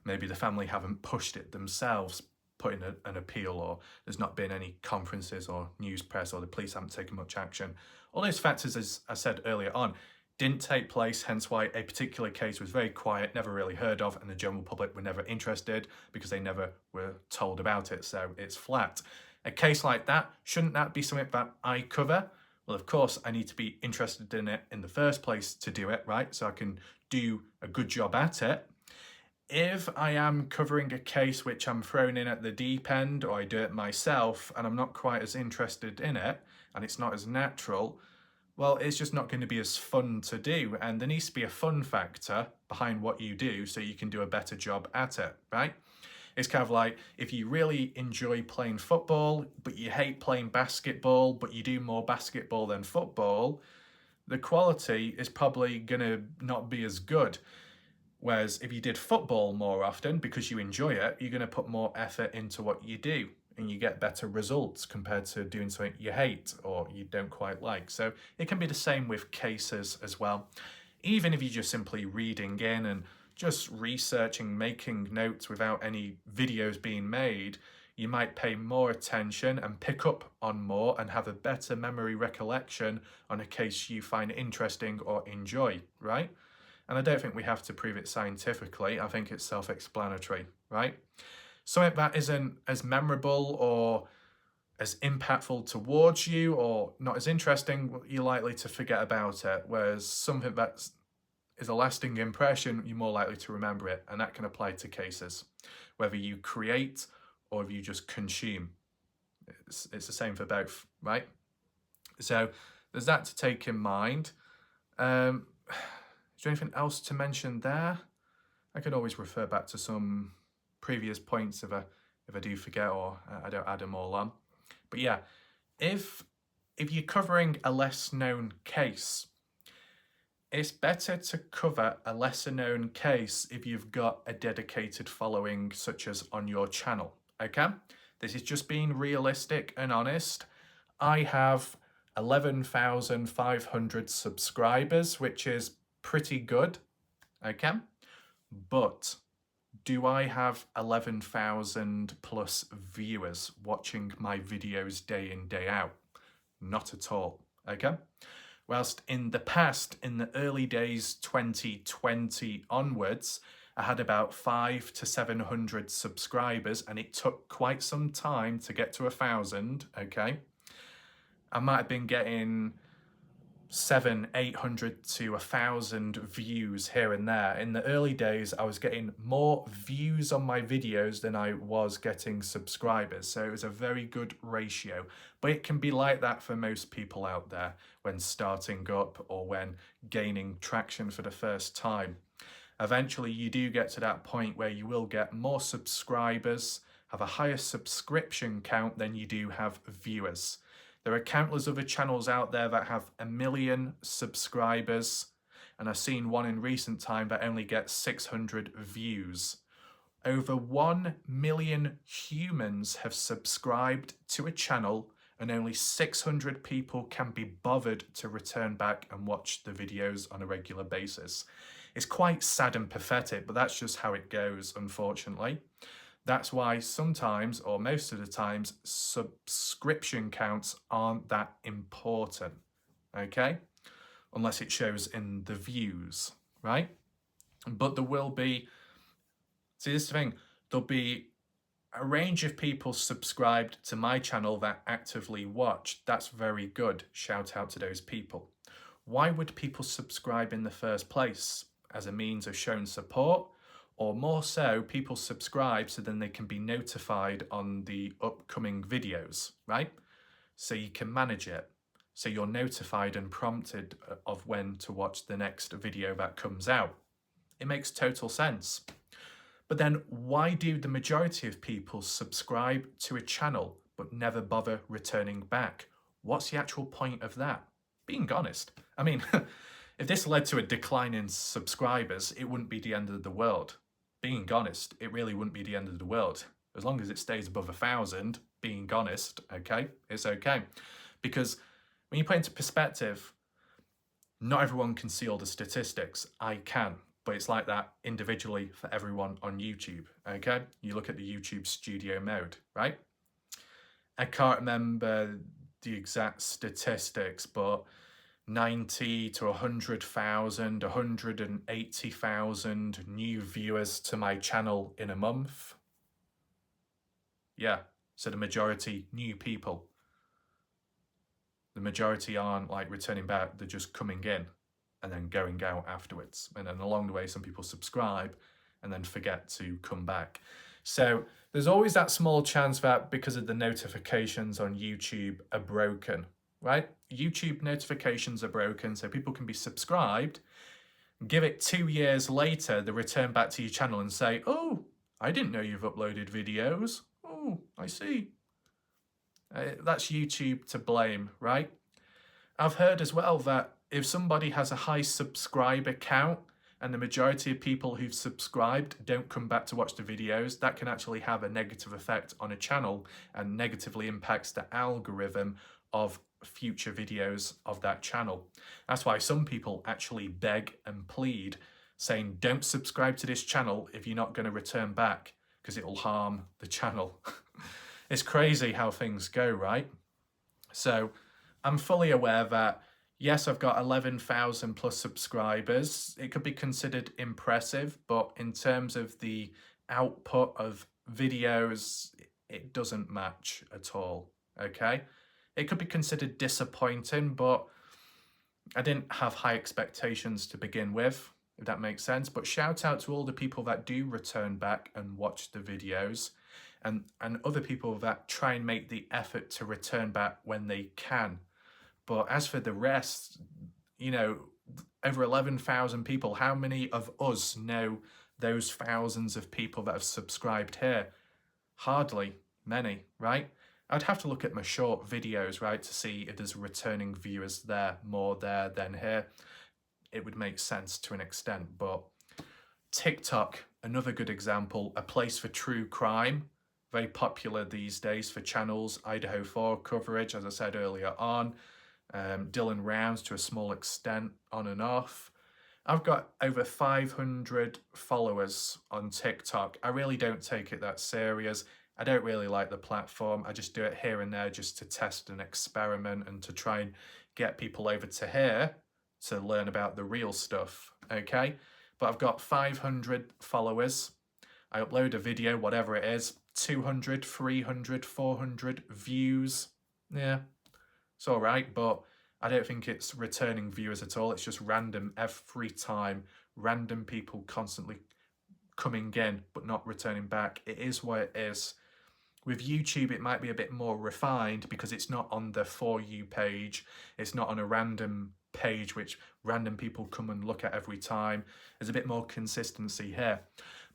Maybe the family haven't pushed it themselves, put in an appeal, or there's not been any conferences or news press, or the police haven't taken much action. All those factors, as I said earlier on, didn't take place, hence why a particular case was very quiet, never really heard of, and the general public were never interested because they never were told about it, so it's flat. A case like that, shouldn't that be something that I cover? Well, of course, I need to be interested in it in the first place to do it, right? So I can do a good job at it. If I am covering a case which I'm thrown in at the deep end, or I do it myself and I'm not quite as interested in it and it's not as natural, well, it's just not going to be as fun to do. And there needs to be a fun factor behind what you do so you can do a better job at it, right? It's kind of like if you really enjoy playing football, but you hate playing basketball, but you do more basketball than football, the quality is probably going to not be as good. Whereas if you did football more often because you enjoy it, you're going to put more effort into what you do and you get better results compared to doing something you hate or you don't quite like. So it can be the same with cases as well. Even if you're just simply reading in and just researching, making notes without any videos being made, you might pay more attention and pick up on more and have a better memory recollection on a case you find interesting or enjoy, right? And I don't think we have to prove it scientifically. I think it's self-explanatory, right? Something that isn't as memorable or as impactful towards you or not as interesting, you're likely to forget about it. Whereas something that is a lasting impression, you're more likely to remember it. And that can apply to cases, whether you create or if you just consume. It's the same for both, right? So there's that to take in mind. Is there anything else to mention there? I could always refer back to some previous points if I do forget or I don't add them all on. But yeah, if you're covering a less known case, it's better to cover a lesser known case if you've got a dedicated following, such as on your channel, okay? This is just being realistic and honest. I have 11,500 subscribers, which is pretty good, okay? But do I have 11,000 plus viewers watching my videos day in, day out? Not at all, okay? Whilst in the past, in the early days, 2020 onwards, I had about 500 to 700 subscribers and it took quite some time to get to 1,000, okay? I might have been getting 700, 800 to 1,000 views here and there. In the early days, I was getting more views on my videos than I was getting subscribers. So it was a very good ratio. But it can be like that for most people out there when starting up or when gaining traction for the first time. Eventually, you do get to that point where you will get more subscribers, have a higher subscription count than you do have viewers. There are countless other channels out there that have 1 million subscribers, and I've seen one in recent time that only gets 600 views. Over 1 million humans have subscribed to a channel and only 600 people can be bothered to return back and watch the videos on a regular basis. It's quite sad and pathetic, but that's just how it goes, unfortunately. That's why sometimes, or most of the times, subscription counts aren't that important, okay? Unless it shows in the views, right? But there will be, see this is the thing, there'll be a range of people subscribed to my channel that actively watch. That's very good. Shout out to those people. Why would people subscribe in the first place? As a means of showing support? Or more so, people subscribe so then they can be notified on the upcoming videos, right? So you can manage it. So you're notified and prompted of when to watch the next video that comes out. It makes total sense. But then why do the majority of people subscribe to a channel but never bother returning back? What's the actual point of that? Being honest. I mean, if this led to a decline in subscribers, it wouldn't be the end of the world. Being honest, it really wouldn't be the end of the world. As long as it stays above 1,000, being honest, okay, it's okay. Because when you put it into perspective, not everyone can see all the statistics. I can, but it's like that individually for everyone on YouTube, okay? You look at the YouTube studio mode, right? I can't remember the exact statistics, but 90 to 100,000, 180,000 new viewers to my channel in a month. Yeah, so the majority new people. The majority aren't like returning back, they're just coming in and then going out afterwards. And then along the way, some people subscribe and then forget to come back. So there's always that small chance that because of the notifications on YouTube are broken, right? YouTube notifications are broken, so people can be subscribed, give it 2 years later, they return back to your channel and say, oh, I didn't know you've uploaded videos. Oh, I see. That's YouTube to blame, right? I've heard as well that if somebody has a high subscriber count and the majority of people who've subscribed don't come back to watch the videos, that can actually have a negative effect on a channel and negatively impacts the algorithm of future videos of that channel. That's why some people actually beg and plead, saying don't subscribe to this channel if you're not going to return back because it'll harm the channel. It's crazy how things go, right? So I'm fully aware that yes, I've got 11,000 plus subscribers. It could be considered impressive, but in terms of the output of videos, it doesn't match at all, okay? It could be considered disappointing, but I didn't have high expectations to begin with, if that makes sense. But shout out to all the people that do return back and watch the videos, and other people that try and make the effort to return back when they can. But as for the rest, you know, over 11,000 people, how many of us know those thousands of people that have subscribed here? Hardly many, right? I'd have to look at my short videos, right, to see if there's returning viewers there, more there than here. It would make sense to an extent, but TikTok, another good example, a place for true crime, very popular these days for channels, Idaho 4 coverage, as I said earlier on, Dylan Rounds to a small extent, on and off. I've got over 500 followers on TikTok. I really don't take it that serious. I don't really like the platform. I just do it here and there just to test and experiment and to try and get people over to here to learn about the real stuff, okay? But I've got 500 followers. I upload a video, whatever it is, 200, 300, 400 views. Yeah, it's all right, but I don't think it's returning viewers at all. It's just random every time, random people constantly coming in but not returning back. It is what it is. With YouTube, it might be a bit more refined because it's not on the For You page. It's not on a random page which random people come and look at every time. There's a bit more consistency here.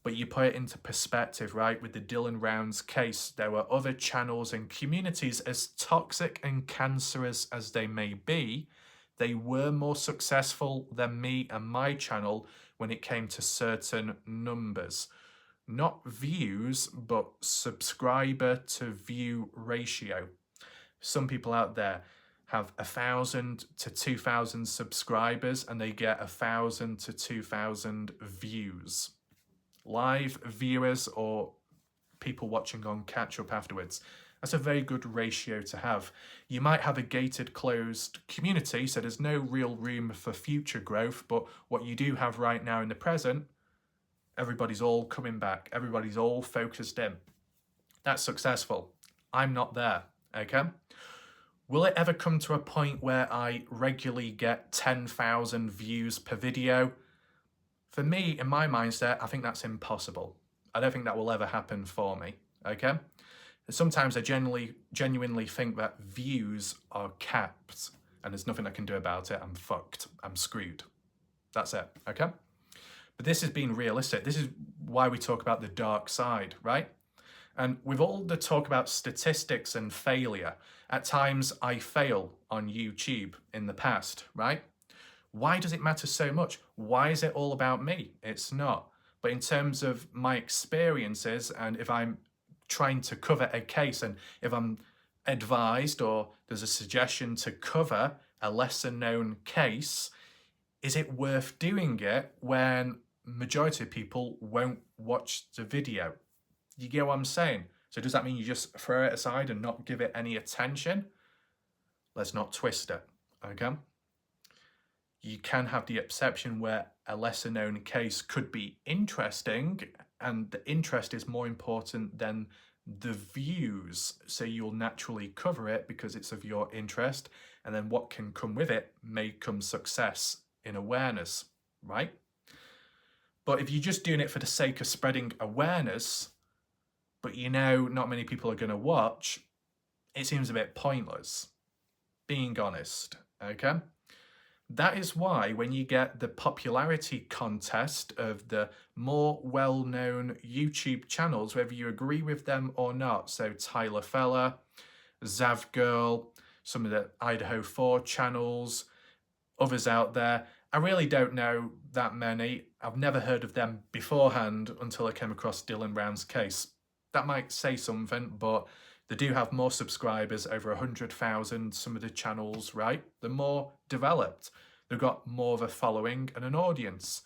But you put it into perspective, right? With the Dylan Rounds case, there were other channels and communities, as toxic and cancerous as they may be, they were more successful than me and my channel when it came to certain numbers. Not views, but subscriber to view ratio. Some people out there have 1,000 to 2,000 subscribers and they get 1,000 to 2,000 views. Live viewers or people watching on catch up afterwards. That's a very good ratio to have. You might have a gated, closed community, so there's no real room for future growth, but what you do have right now in the present, everybody's all coming back. Everybody's all focused in. That's successful. I'm not there, okay? Will it ever come to a point where I regularly get 10,000 views per video? For me, in my mindset, I think that's impossible. I don't think that will ever happen for me, okay? Sometimes I genuinely think that views are capped and there's nothing I can do about it. I'm fucked. I'm screwed. That's it, okay? But this is being realistic. This is why we talk about the dark side, right? And with all the talk about statistics and failure, at times I fail on YouTube in the past, right? Why does it matter so much? Why is it all about me? It's not. But in terms of my experiences, and if I'm trying to cover a case, and if I'm advised or there's a suggestion to cover a lesser known case, is it worth doing it when majority of people won't watch the video? You get what I'm saying? So does that mean you just throw it aside and not give it any attention? Let's not twist it, okay? You can have the exception where a lesser known case could be interesting, and the interest is more important than the views. So you'll naturally cover it because it's of your interest, and then what can come with it may come success in awareness, right? But if you're just doing it for the sake of spreading awareness, but you know not many people are going to watch, it seems a bit pointless, being honest, okay? That is why when you get the popularity contest of the more well-known YouTube channels, whether you agree with them or not, so Tyler Feller, Zav Girl, some of the Idaho 4 channels, others out there, I really don't know that many. I've never heard of them beforehand until I came across Dylan Brown's case. That might say something, but they do have more subscribers, over 100,000, some of the channels, right? They're more developed. They've got more of a following and an audience.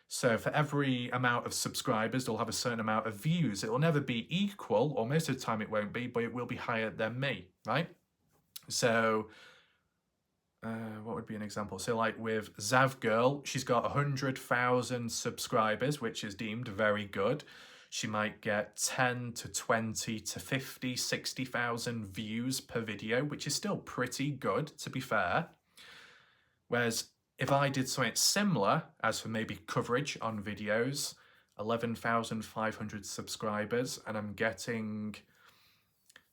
So for every amount of subscribers, they'll have a certain amount of views. It will never be equal, or most of the time it won't be, but it will be higher than me, right? So what would be an example? So like with Zav Girl, she's got 100,000 subscribers, which is deemed very good. She might get 10 to 20 to 50, 60,000 views per video, which is still pretty good, to be fair. Whereas if I did something similar, as for maybe coverage on videos, 11,500 subscribers, and I'm getting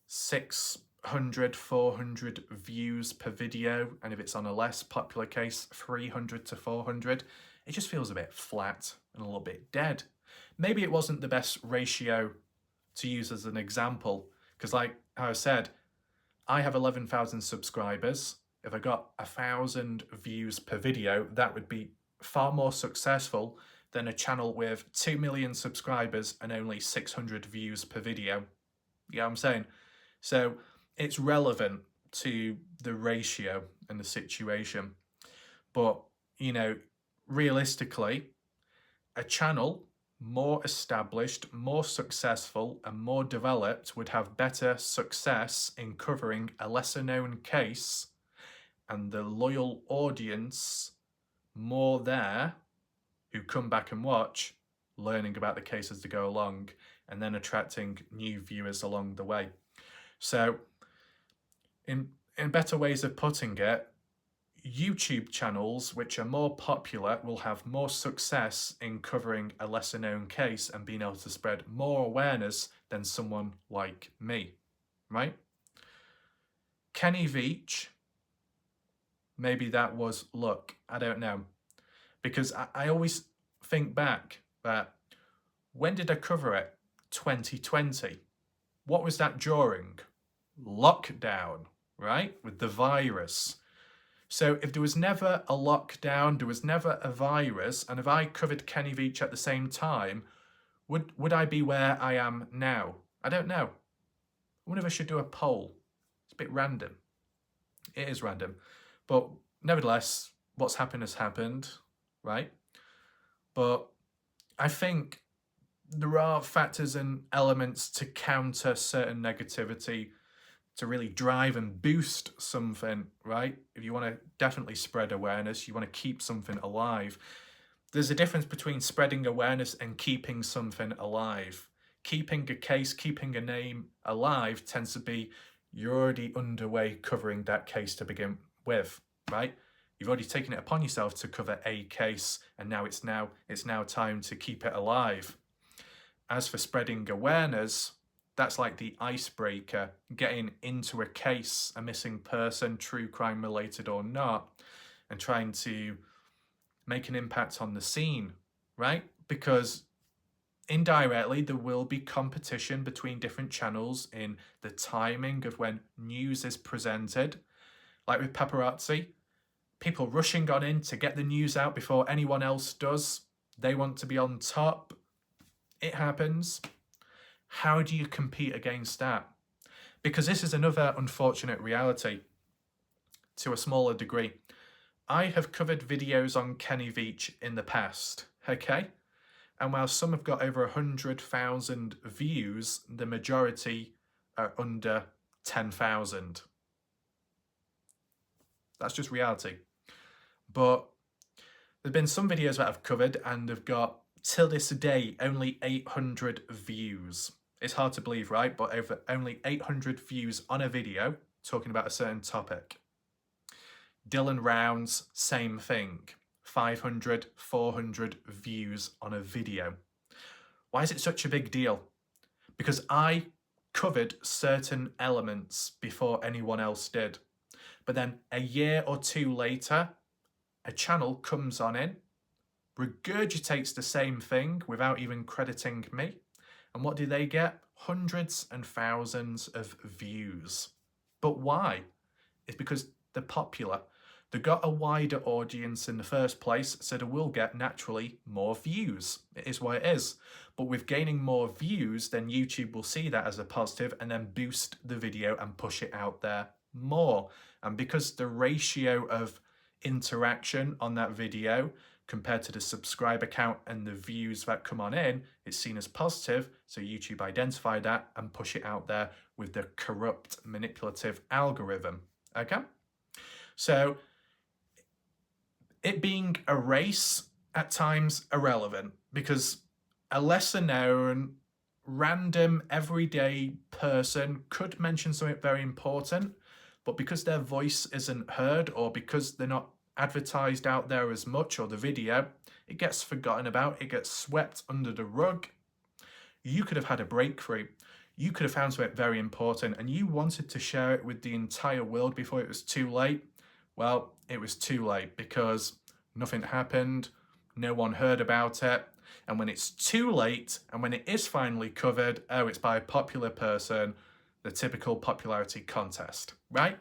600, 400 views per video, and if it's on a less popular case, 300 to 400, it just feels a bit flat and a little bit dead. Maybe it wasn't the best ratio to use as an example, because like how I said, I have 11,000 subscribers. If I got 1,000 views per video, that would be far more successful than a channel with 2 million subscribers and only 600 views per video. You know what I'm saying? So it's relevant to the ratio and the situation. But, you know, realistically, a channel more established, more successful, and more developed would have better success in covering a lesser known case, and the loyal audience more there who come back and watch, learning about the case as they go along, and then attracting new viewers along the way. So in better ways of putting it, YouTube channels which are more popular will have more success in covering a lesser known case and being able to spread more awareness than someone like me, right? Kenny Veach, maybe that was luck, I don't know. Because I always think back that when did I cover it? 2020. What was that during? Lockdown, right? With the virus. So if there was never a lockdown, there was never a virus, and if I covered Kenny Veach at the same time, would I be where I am now? I don't know. I wonder if I should do a poll. It's a bit random. It is random. But nevertheless, what's happened has happened, right? But I think there are factors and elements to counter certain negativity, to really drive and boost something, right? If you want to definitely spread awareness, you want to keep something alive. There's a difference between spreading awareness and keeping something alive. Keeping a case, keeping a name alive tends to be you're already underway covering that case to begin with, right? You've already taken it upon yourself to cover a case, and now it's now time to keep it alive. As for spreading awareness, that's like the icebreaker, getting into a case, a missing person, true crime related or not, and trying to make an impact on the scene, right? Because indirectly, there will be competition between different channels in the timing of when news is presented. Like with paparazzi, people rushing on in to get the news out before anyone else does. They want to be on top. It happens. How do you compete against that? Because this is another unfortunate reality to a smaller degree. I have covered videos on Kenny Veach in the past, okay? And while some have got over 100,000 views, the majority are under 10,000. That's just reality. But there's been some videos that I've covered and have got, till this day, only 800 views. It's hard to believe, right? But over only 800 views on a video talking about a certain topic. Dylan Rounds, same thing. 500, 400 views on a video. Why is it such a big deal? Because I covered certain elements before anyone else did. But then a year or two later, a channel comes on in, regurgitates the same thing without even crediting me. And what do they get? Hundreds and thousands of views. But why? It's because they're popular. They got a wider audience in the first place, so they will get naturally more views. It is what it is. But with gaining more views, then YouTube will see that as a positive and then boost the video and push it out there more. And because the ratio of interaction on that video compared to the subscriber count and the views that come on in, it's seen as positive, so YouTube identify that and push it out there with the corrupt, manipulative algorithm, okay? So it being a race at times irrelevant, because a lesser known, random, everyday person could mention something very important, but because their voice isn't heard or because they're not advertised out there as much, or the video, it gets forgotten about, it gets swept under the rug. You could have had a breakthrough. You could have found something very important and you wanted to share it with the entire world before it was too late. Well, it was too late because nothing happened, no one heard about it, and when it's too late and when it is finally covered, oh, it's by a popular person, the typical popularity contest, right?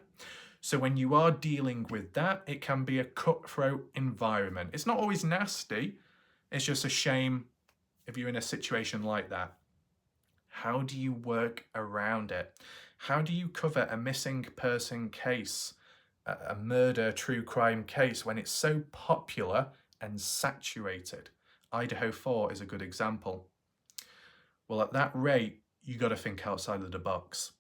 So when you are dealing with that, it can be a cutthroat environment. It's not always nasty, it's just a shame if you're in a situation like that. How do you work around it? How do you cover a missing person case, a murder true crime case, when it's so popular and saturated? Idaho 4 is a good example. Well, at that rate, you got to think outside of the box.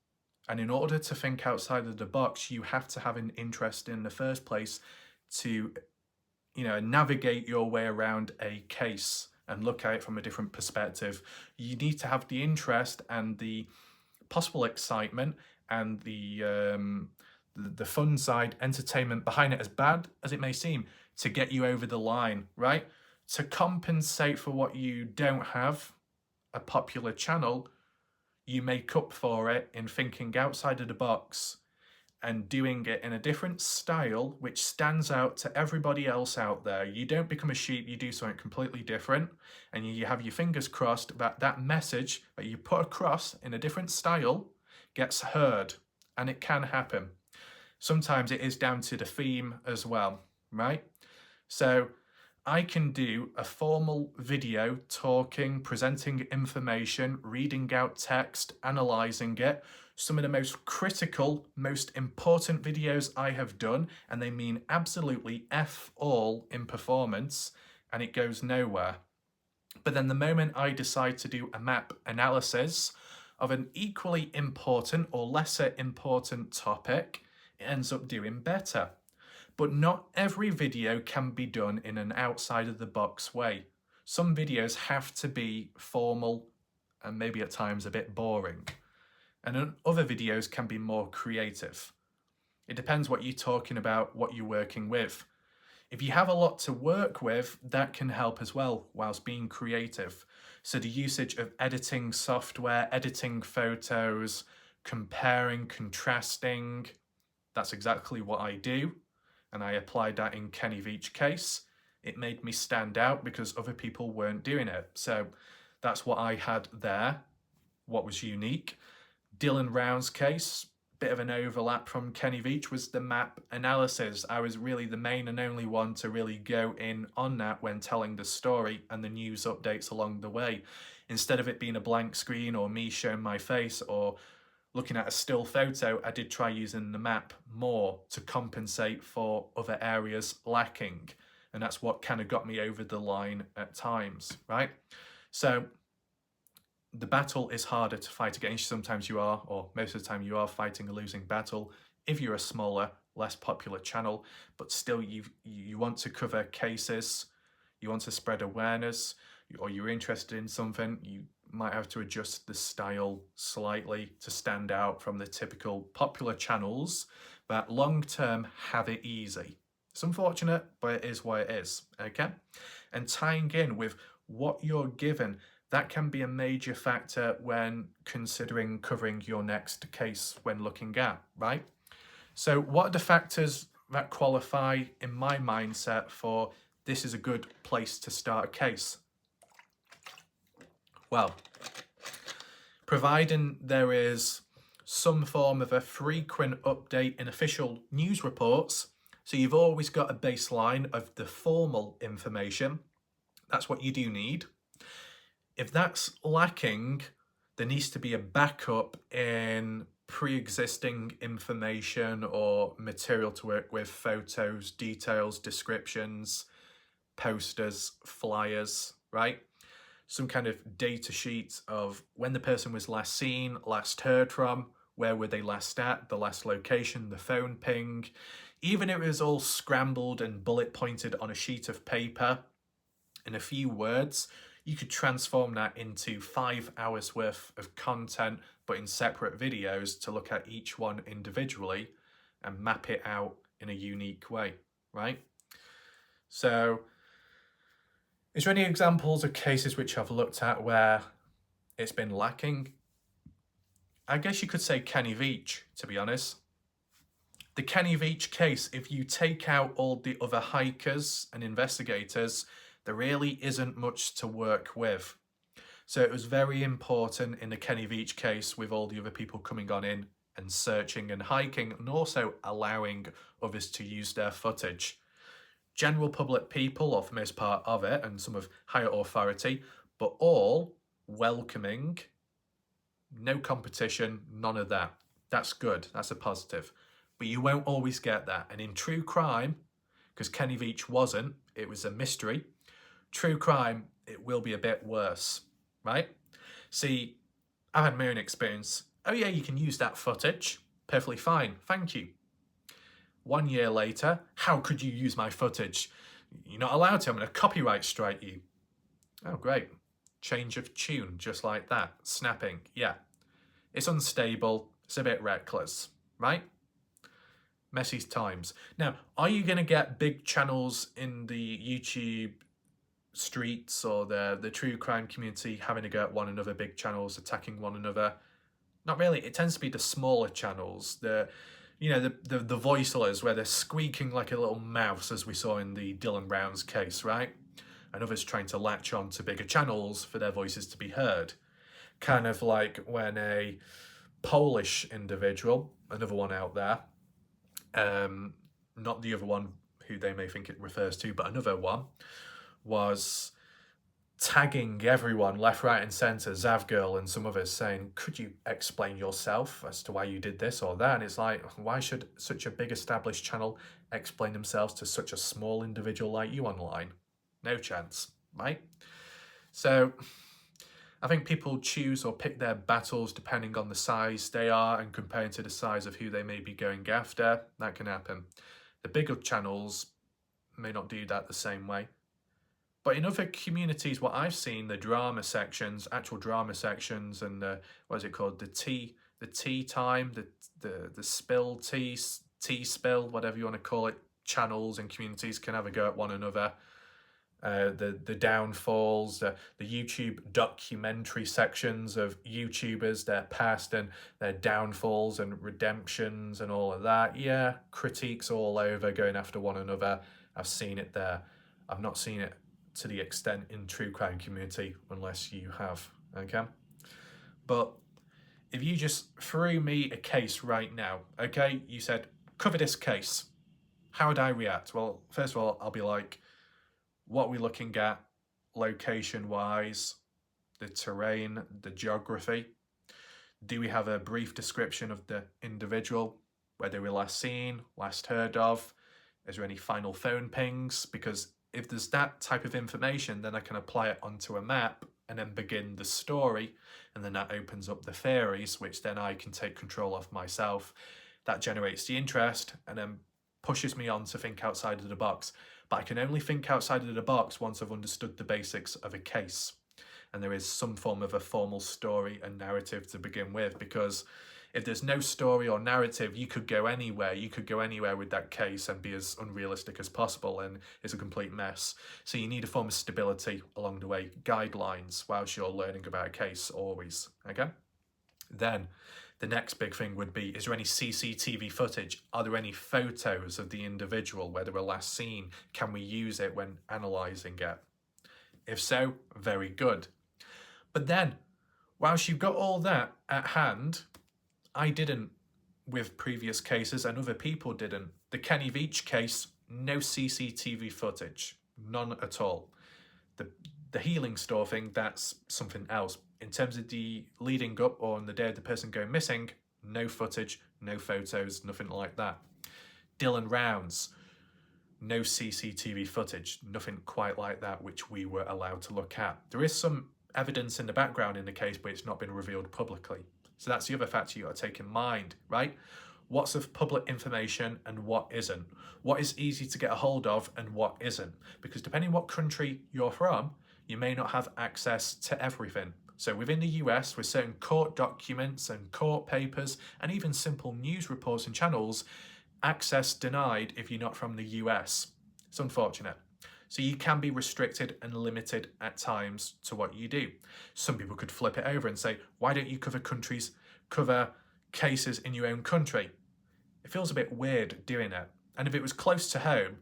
And in order to think outside of the box, you have to have an interest in the first place to, navigate your way around a case and look at it from a different perspective. You need to have the interest and the possible excitement and the fun side, entertainment behind it, as bad as it may seem, to get you over the line, right? To compensate for what you don't have, a popular channel, you make up for it in thinking outside of the box and doing it in a different style which stands out to everybody else out there. You don't become a sheep, you do something completely different, and you have your fingers crossed that that message that you put across in a different style gets heard, and it can happen. Sometimes it is down to the theme as well, right? So I can do a formal video talking, presenting information, reading out text, analysing it. Some of the most critical, most important videos I have done, and they mean absolutely F all in performance, and it goes nowhere. But then the moment I decide to do a map analysis of an equally important or lesser important topic, it ends up doing better. But not every video can be done in an outside of the box way. Some videos have to be formal and maybe at times a bit boring. And other videos can be more creative. It depends what you're talking about, what you're working with. If you have a lot to work with, that can help as well whilst being creative. So the usage of editing software, editing photos, comparing, contrasting, that's exactly what I do. And I applied that in Kenny Veach case. It made me stand out because other people weren't doing it. So that's what I had there, what was unique. Dylan Round's case, bit of an overlap from Kenny Veach, was the map analysis. I was really the main and only one to really go in on that when telling the story and the news updates along the way. Instead of it being a blank screen or me showing my face or looking at a still photo, I did try using the map more to compensate for other areas lacking. And that's what kind of got me over the line at times, right? So the battle is harder to fight against. Sometimes you are, or most of the time you are fighting a losing battle if you're a smaller, less popular channel, but still you want to cover cases, you want to spread awareness, or you're interested in something, you might have to adjust the style slightly to stand out from the typical popular channels that long term have it easy. It's unfortunate, but it is what it is, okay? And tying in with what you're given, that can be a major factor when considering covering your next case when looking at, right? So what are the factors that qualify in my mindset for this is a good place to start a case? Well, providing there is some form of a frequent update in official news reports, so you've always got a baseline of the formal information, that's what you do need. If that's lacking, there needs to be a backup in pre-existing information or material to work with, photos, details, descriptions, posters, flyers, right? Some kind of data sheet of when the person was last seen, last heard from, where were they last at, the last location, the phone ping. Even if it was all scrambled and bullet pointed on a sheet of paper in a few words, you could transform that into 5 hours worth of content, but in separate videos to look at each one individually and map it out in a unique way, right? So, is there any examples of cases which I've looked at where it's been lacking? I guess you could say Kenny Veach, to be honest. The Kenny Veach case, if you take out all the other hikers and investigators, there really isn't much to work with. So it was very important in the Kenny Veach case with all the other people coming on in and searching and hiking and also allowing others to use their footage. General public people, or for most part of it, and some of higher authority, but all welcoming, no competition, none of that. That's good, that's a positive. But you won't always get that. And in true crime, because Kenny Veach wasn't, it was a mystery, true crime, it will be a bit worse, right? See, I've had my own experience. Oh yeah, you can use that footage. Perfectly fine, thank you. 1 year later, how could you use my footage? You're not allowed to, I'm going to copyright strike you. Oh, great. Change of tune, just like that. Snapping, yeah. It's unstable, it's a bit reckless, right? Messy times. Now, are you going to get big channels in the YouTube streets or the true crime community having to go at one another, big channels attacking one another? Not really. It tends to be the smaller channels, the voiceless, where they're squeaking like a little mouse, as we saw in the Dylan Brown's case, right? And others trying to latch on to bigger channels for their voices to be heard. Kind of like when a Polish individual, another one out there, not the other one who they may think it refers to, but another one, was tagging everyone left, right and centre, Zavgirl and some others, saying, could you explain yourself as to why you did this or that? And it's like, why should such a big established channel explain themselves to such a small individual like you online? No chance, right? So I think people choose or pick their battles depending on the size they are and comparing to the size of who they may be going after. That can happen. The bigger channels may not do that the same way. But in other communities, what I've seen, the drama sections, actual drama sections, and what is it called, the tea time, the spill tea spill, whatever you want to call it, channels and communities can have a go at one another. The downfalls, the YouTube documentary sections of YouTubers, their past and their downfalls and redemptions and all of that. Yeah, critiques all over going after one another. I've seen it there. I've not seen it to the extent in true crime community unless you have, okay? But if you just threw me a case right now, okay, you said, cover this case, how would I react? Well, first of all, I'll be like, what are we looking at location-wise, the terrain, the geography? Do we have a brief description of the individual, where they were last seen, last heard of? Is there any final phone pings? Because if there's that type of information, then I can apply it onto a map and then begin the story, and then that opens up the theories, which then I can take control of myself. That generates the interest and then pushes me on to think outside of the box. But I can only think outside of the box once I've understood the basics of a case, and there is some form of a formal story and narrative to begin with, because if there's no story or narrative, you could go anywhere. You could go anywhere with that case and be as unrealistic as possible, and it's a complete mess. So you need a form of stability along the way, guidelines whilst you're learning about a case always, okay? Then the next big thing would be, is there any CCTV footage? Are there any photos of the individual where they were last seen? Can we use it when analysing it? If so, very good. But then, whilst you've got all that at hand, I didn't with previous cases, and other people didn't. The Kenny Veach case, no CCTV footage, none at all. The healing store thing, that's something else. In terms of the leading up or on the day of the person going missing, no footage, no photos, nothing like that. Dylan Rounds, no CCTV footage, nothing quite like that, which we were allowed to look at. There is some evidence in the background in the case, but it's not been revealed publicly. So that's the other factor you got to take in mind, right? What's of public information and what isn't? What is easy to get a hold of and what isn't? Because depending what country you're from, you may not have access to everything. So within the US, with certain court documents and court papers and even simple news reports and channels, access denied if you're not from the US. It's unfortunate. So you can be restricted and limited at times to what you do. Some people could flip it over and say, why don't you cover cases in your own country? It feels a bit weird doing it. And if it was close to home,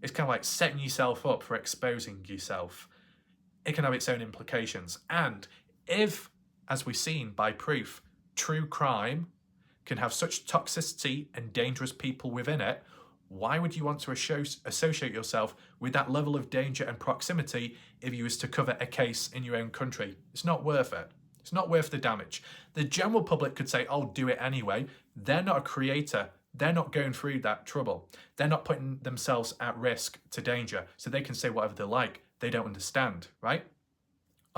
it's kind of like setting yourself up for exposing yourself. It can have its own implications. And if, as we've seen by proof, true crime can have such toxicity and dangerous people within it, why would you want to associate yourself with that level of danger and proximity if you was to cover a case in your own country? It's not worth it. It's not worth the damage. The general public could say, oh, do it anyway. They're not a creator. They're not going through that trouble. They're not putting themselves at risk to danger, so they can say whatever they like. They don't understand, right?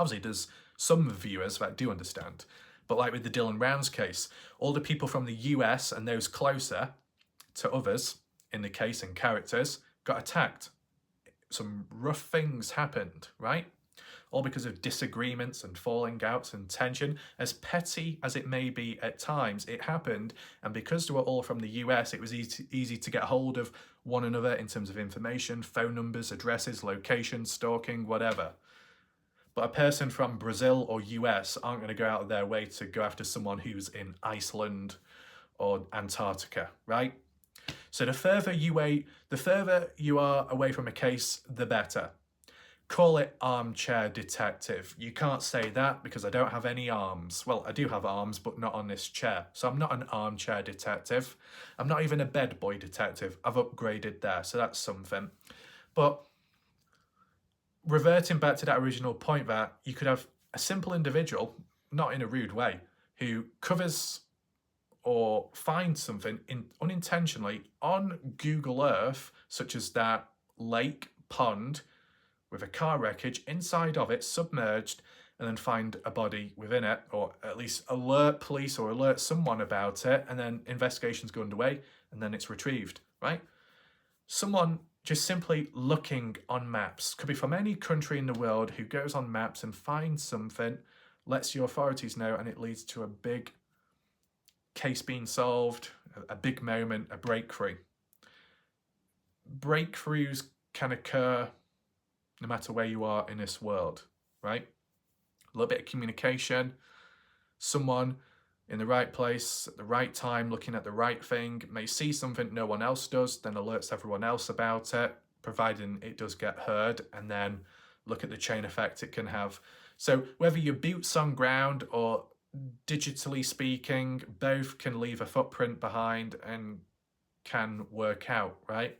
Obviously, there's some viewers that do understand. But like with the Dylan Rounds case, all the people from the US and those closer to others in the case and characters got attacked. Some rough things happened, right? All because of disagreements and falling outs and tension. As petty as it may be at times, it happened. And because they were all from the US, it was easy to get hold of one another in terms of information, phone numbers, addresses, locations, stalking, whatever. But a person from Brazil or US aren't going to go out of their way to go after someone who's in Iceland or Antarctica, right? So the further you are away from a case, the better. Call it armchair detective. You can't say that because I don't have any arms. Well, I do have arms, but not on this chair. So I'm not an armchair detective. I'm not even a bed boy detective. I've upgraded there, so that's something. But reverting back to that original point, that you could have a simple individual, not in a rude way, who covers or finds something unintentionally on Google Earth, such as that lake, pond, with a car wreckage inside of it, submerged, and then find a body within it, or at least alert police or alert someone about it, and then investigations go underway, and then it's retrieved, right? Someone just simply looking on maps, could be from any country in the world, who goes on maps and finds something, lets the authorities know, and it leads to a big case being solved, a big moment, a breakthrough. Breakthroughs can occur no matter where you are in this world, right? A little bit of communication, someone in the right place at the right time, looking at the right thing, may see something no one else does, then alerts everyone else about it. providing it does get heard, and then look at the chain effect it can have. So whether you're boots on ground or digitally speaking, both can leave a footprint behind and can work out, right?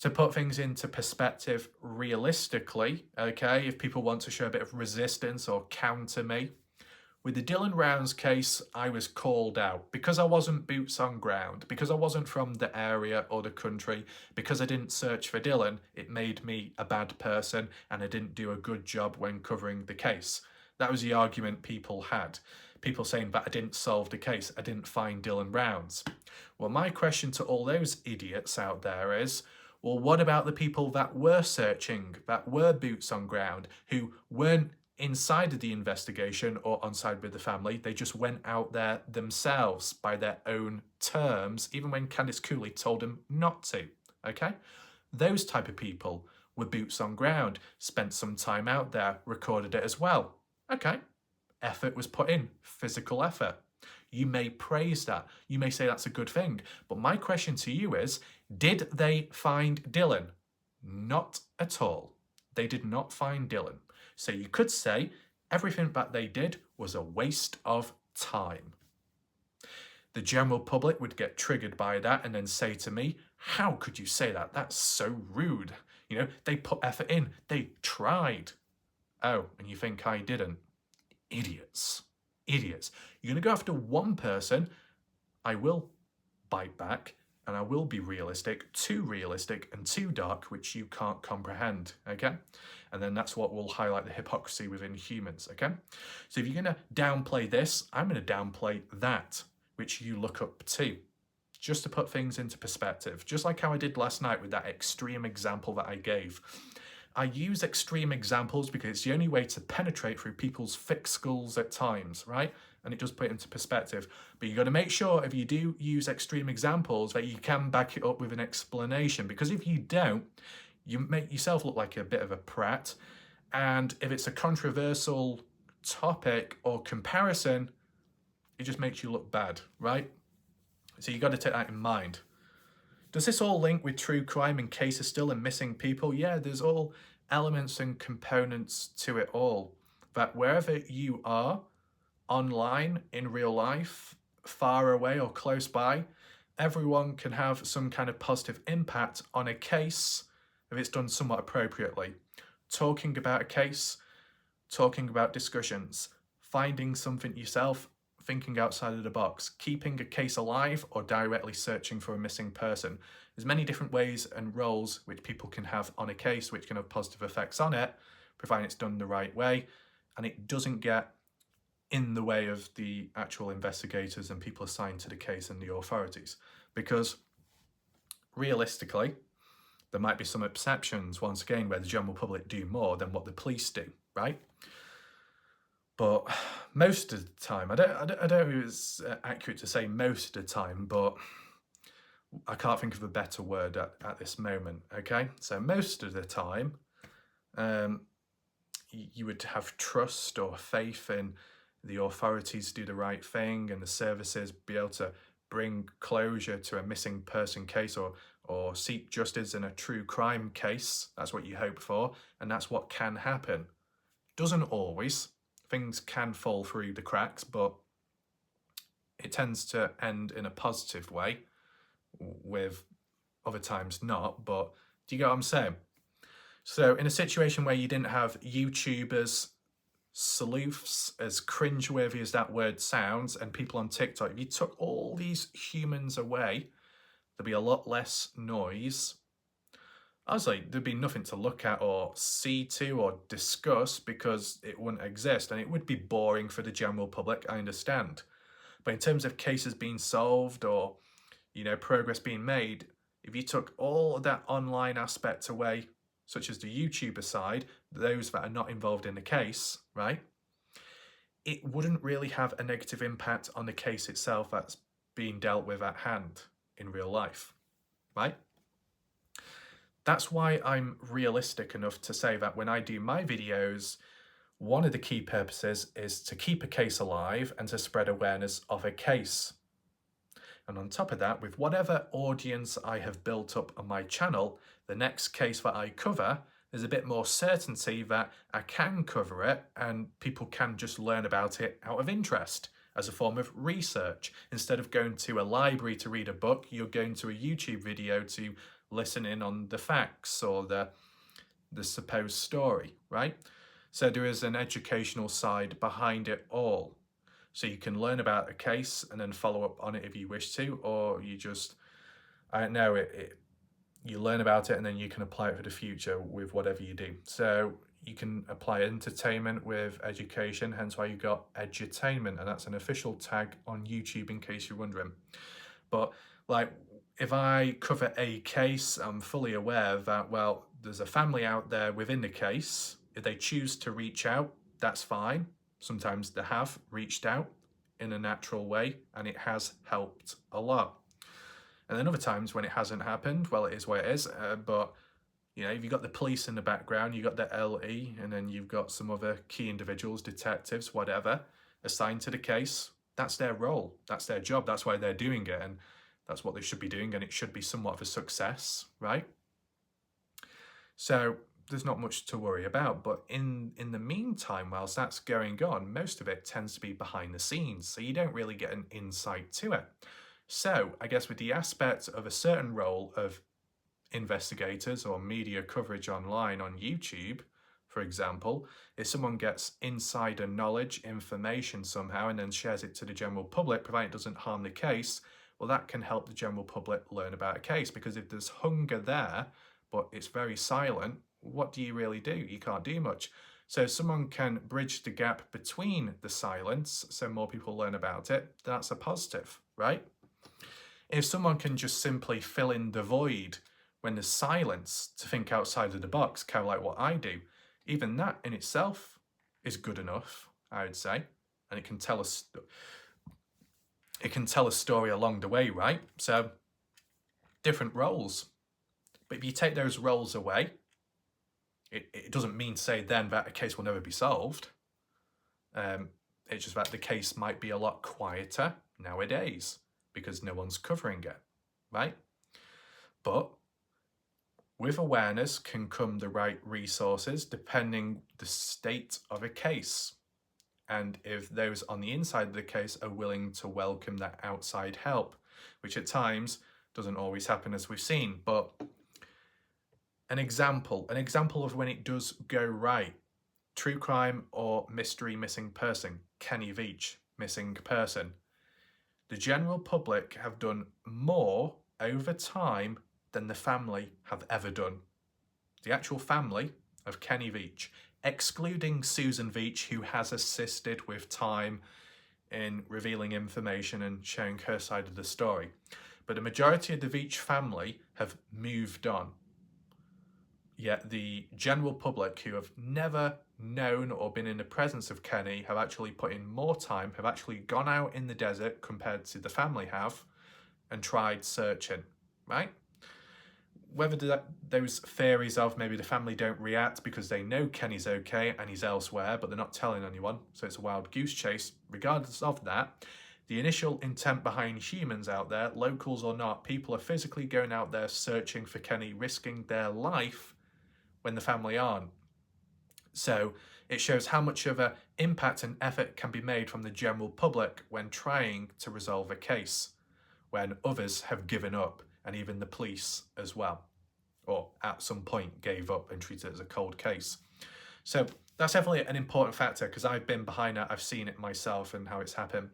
To put things into perspective realistically, okay, if people want to show a bit of resistance or counter me, with the Dylan Rounds case, I was called out because I wasn't boots on ground, because I wasn't from the area or the country, because I didn't search for Dylan. It made me a bad person and I didn't do a good job when covering the case. That was the argument people had. People saying, but I didn't solve the case. I didn't find Dylan Rounds. Well, my question to all those idiots out there is, well, what about the people that were searching, that were boots on ground, who weren't inside of the investigation or on side with the family? They just went out there themselves by their own terms, even when Candice Cooley told them not to, okay? Those type of people were boots on ground, spent some time out there, recorded it as well. Okay, effort was put in, physical effort. You may praise that. You may say that's a good thing. But my question to you is, did they find Dylan? Not at all. They did not find Dylan. So you could say everything that they did was a waste of time. The general public would get triggered by that and then say to me, how could you say that? That's so rude. You know, they put effort in. They tried. Oh, and you think I didn't? Idiots. Idiots. You're going to go after one person. I will bite back and I will be realistic, too realistic and too dark, which you can't comprehend, okay? And then that's what will highlight the hypocrisy within humans, okay? So if you're going to downplay this, I'm going to downplay that, which you look up to, just to put things into perspective, just like how I did last night with that extreme example that I gave. I use extreme examples because it's the only way to penetrate through people's thick skulls at times, right? And it does put it into perspective. But you got to make sure if you do use extreme examples that you can back it up with an explanation, because if you don't, you make yourself look like a bit of a prat. And if it's a controversial topic or comparison, it just makes you look bad, right? So you got to take that in mind. Does this all link with true crime and cases still and missing people? Yeah, there's all elements and components to it all. That wherever you are, online, in real life, far away or close by, everyone can have some kind of positive impact on a case if it's done somewhat appropriately. Talking about a case, talking about discussions, finding something yourself, thinking outside of the box, keeping a case alive or directly searching for a missing person. There's many different ways and roles which people can have on a case which can have positive effects on it, providing it's done the right way, and it doesn't get in the way of the actual investigators and people assigned to the case and the authorities. Because realistically, there might be some exceptions, once again, where the general public do more than what the police do, right? But most of the time, I don't know if it's accurate to say most of the time, but I can't think of a better word at this moment, okay? So most of the time, you would have trust or faith in the authorities do the right thing and the services be able to bring closure to a missing person case or seek justice in a true crime case. That's what you hope for, and that's what can happen. Doesn't always. Things can fall through the cracks, but it tends to end in a positive way, with other times not. But do you get what I'm saying? So in a situation where you didn't have YouTubers, sleuths, as cringeworthy as that word sounds, and people on TikTok, if you took all these humans away, there'd be a lot less noise. Honestly, there'd be nothing to look at or see to or discuss because it wouldn't exist, and it would be boring for the general public, I understand. But in terms of cases being solved or, progress being made, if you took all of that online aspect away, such as the YouTuber side, those that are not involved in the case, right, it wouldn't really have a negative impact on the case itself that's being dealt with at hand in real life, right? That's why I'm realistic enough to say that when I do my videos, one of the key purposes is to keep a case alive and to spread awareness of a case. And on top of that, with whatever audience I have built up on my channel, the next case that I cover, there's a bit more certainty that I can cover it and people can just learn about it out of interest as a form of research. Instead of going to a library to read a book, you're going to a YouTube video to listen in on the facts or the supposed story, right? So there is an educational side behind it all. So you can learn about a case and then follow up on it if you wish to, or you just, I don't know, you learn about it and then you can apply it for the future with whatever you do. So you can apply entertainment with education, hence why you got edutainment, and that's an official tag on YouTube in case you're wondering. But like, if I cover a case, I'm fully aware that, well, there's a family out there within the case. If they choose to reach out, that's fine. Sometimes they have reached out in a natural way and it has helped a lot. And then other times when it hasn't happened, well, it is what it is. But, you know, if you've got the police in the background, you've got the LE, and then you've got some other key individuals, detectives, whatever, assigned to the case, that's their role. That's their job. That's why they're doing it. And that's what they should be doing. And it should be somewhat of a success, right? So there's not much to worry about. But in the meantime, whilst that's going on, most of it tends to be behind the scenes. So you don't really get an insight to it. So I guess with the aspect of a certain role of investigators or media coverage online on YouTube, for example, if someone gets insider knowledge, information somehow, and then shares it to the general public, provided it doesn't harm the case, well, that can help the general public learn about a case. Because if there's hunger there, but it's very silent, what do you really do? You can't do much. So if someone can bridge the gap between the silence so more people learn about it, that's a positive, right? If someone can just simply fill in the void when there's silence to think outside of the box, kind of like what I do, even that in itself is good enough, I would say. And it can tell us, it can tell a story along the way, right? So different roles. But if you take those roles away, it doesn't mean to say then that a case will never be solved. It's just that the case might be a lot quieter nowadays because no one's covering it, right? But with awareness can come the right resources depending the state of a case. And if those on the inside of the case are willing to welcome that outside help, which at times doesn't always happen as we've seen. But an example of when it does go right: true crime or mystery missing person, Kenny Veach, missing person. The general public have done more over time than the family have ever done. The actual family of Kenny Veach, excluding Susan Veach, who has assisted with time in revealing information and sharing her side of the story. But the majority of the Veach family have moved on. Yet the general public, who have never known or been in the presence of Kenny, have actually put in more time, have actually gone out in the desert compared to the family have, and tried searching, right? Whether those theories of maybe the family don't react because they know Kenny's okay and he's elsewhere, but they're not telling anyone, so it's a wild goose chase. Regardless of that, the initial intent behind humans out there, locals or not, people are physically going out there searching for Kenny, risking their life when the family aren't. So it shows how much of an impact and effort can be made from the general public when trying to resolve a case, when others have given up, and even the police as well, or at some point gave up and treated it as a cold case. So that's definitely an important factor, because I've been behind it, I've seen it myself and how it's happened.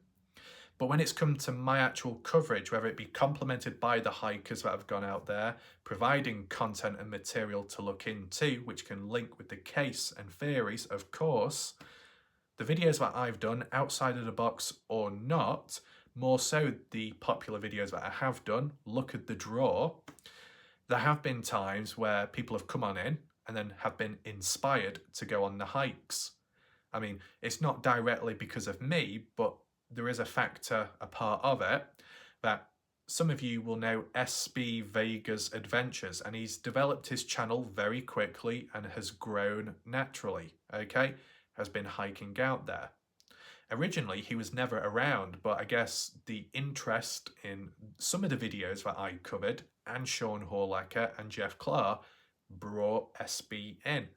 But when it's come to my actual coverage, whether it be complemented by the hikers that have gone out there, providing content and material to look into, which can link with the case and theories, of course, the videos that I've done, outside of the box or not, more so the popular videos that I have done, look at the draw, there have been times where people have come on in and then have been inspired to go on the hikes. I mean, it's not directly because of me, but there is a factor, a part of it, that some of you will know SB Vega's Adventures, and he's developed his channel very quickly and has grown naturally, okay? Has been hiking out there. Originally, he was never around, but I guess the interest in some of the videos that I covered and Sean Horlacker and Jeff Clark brought SB in.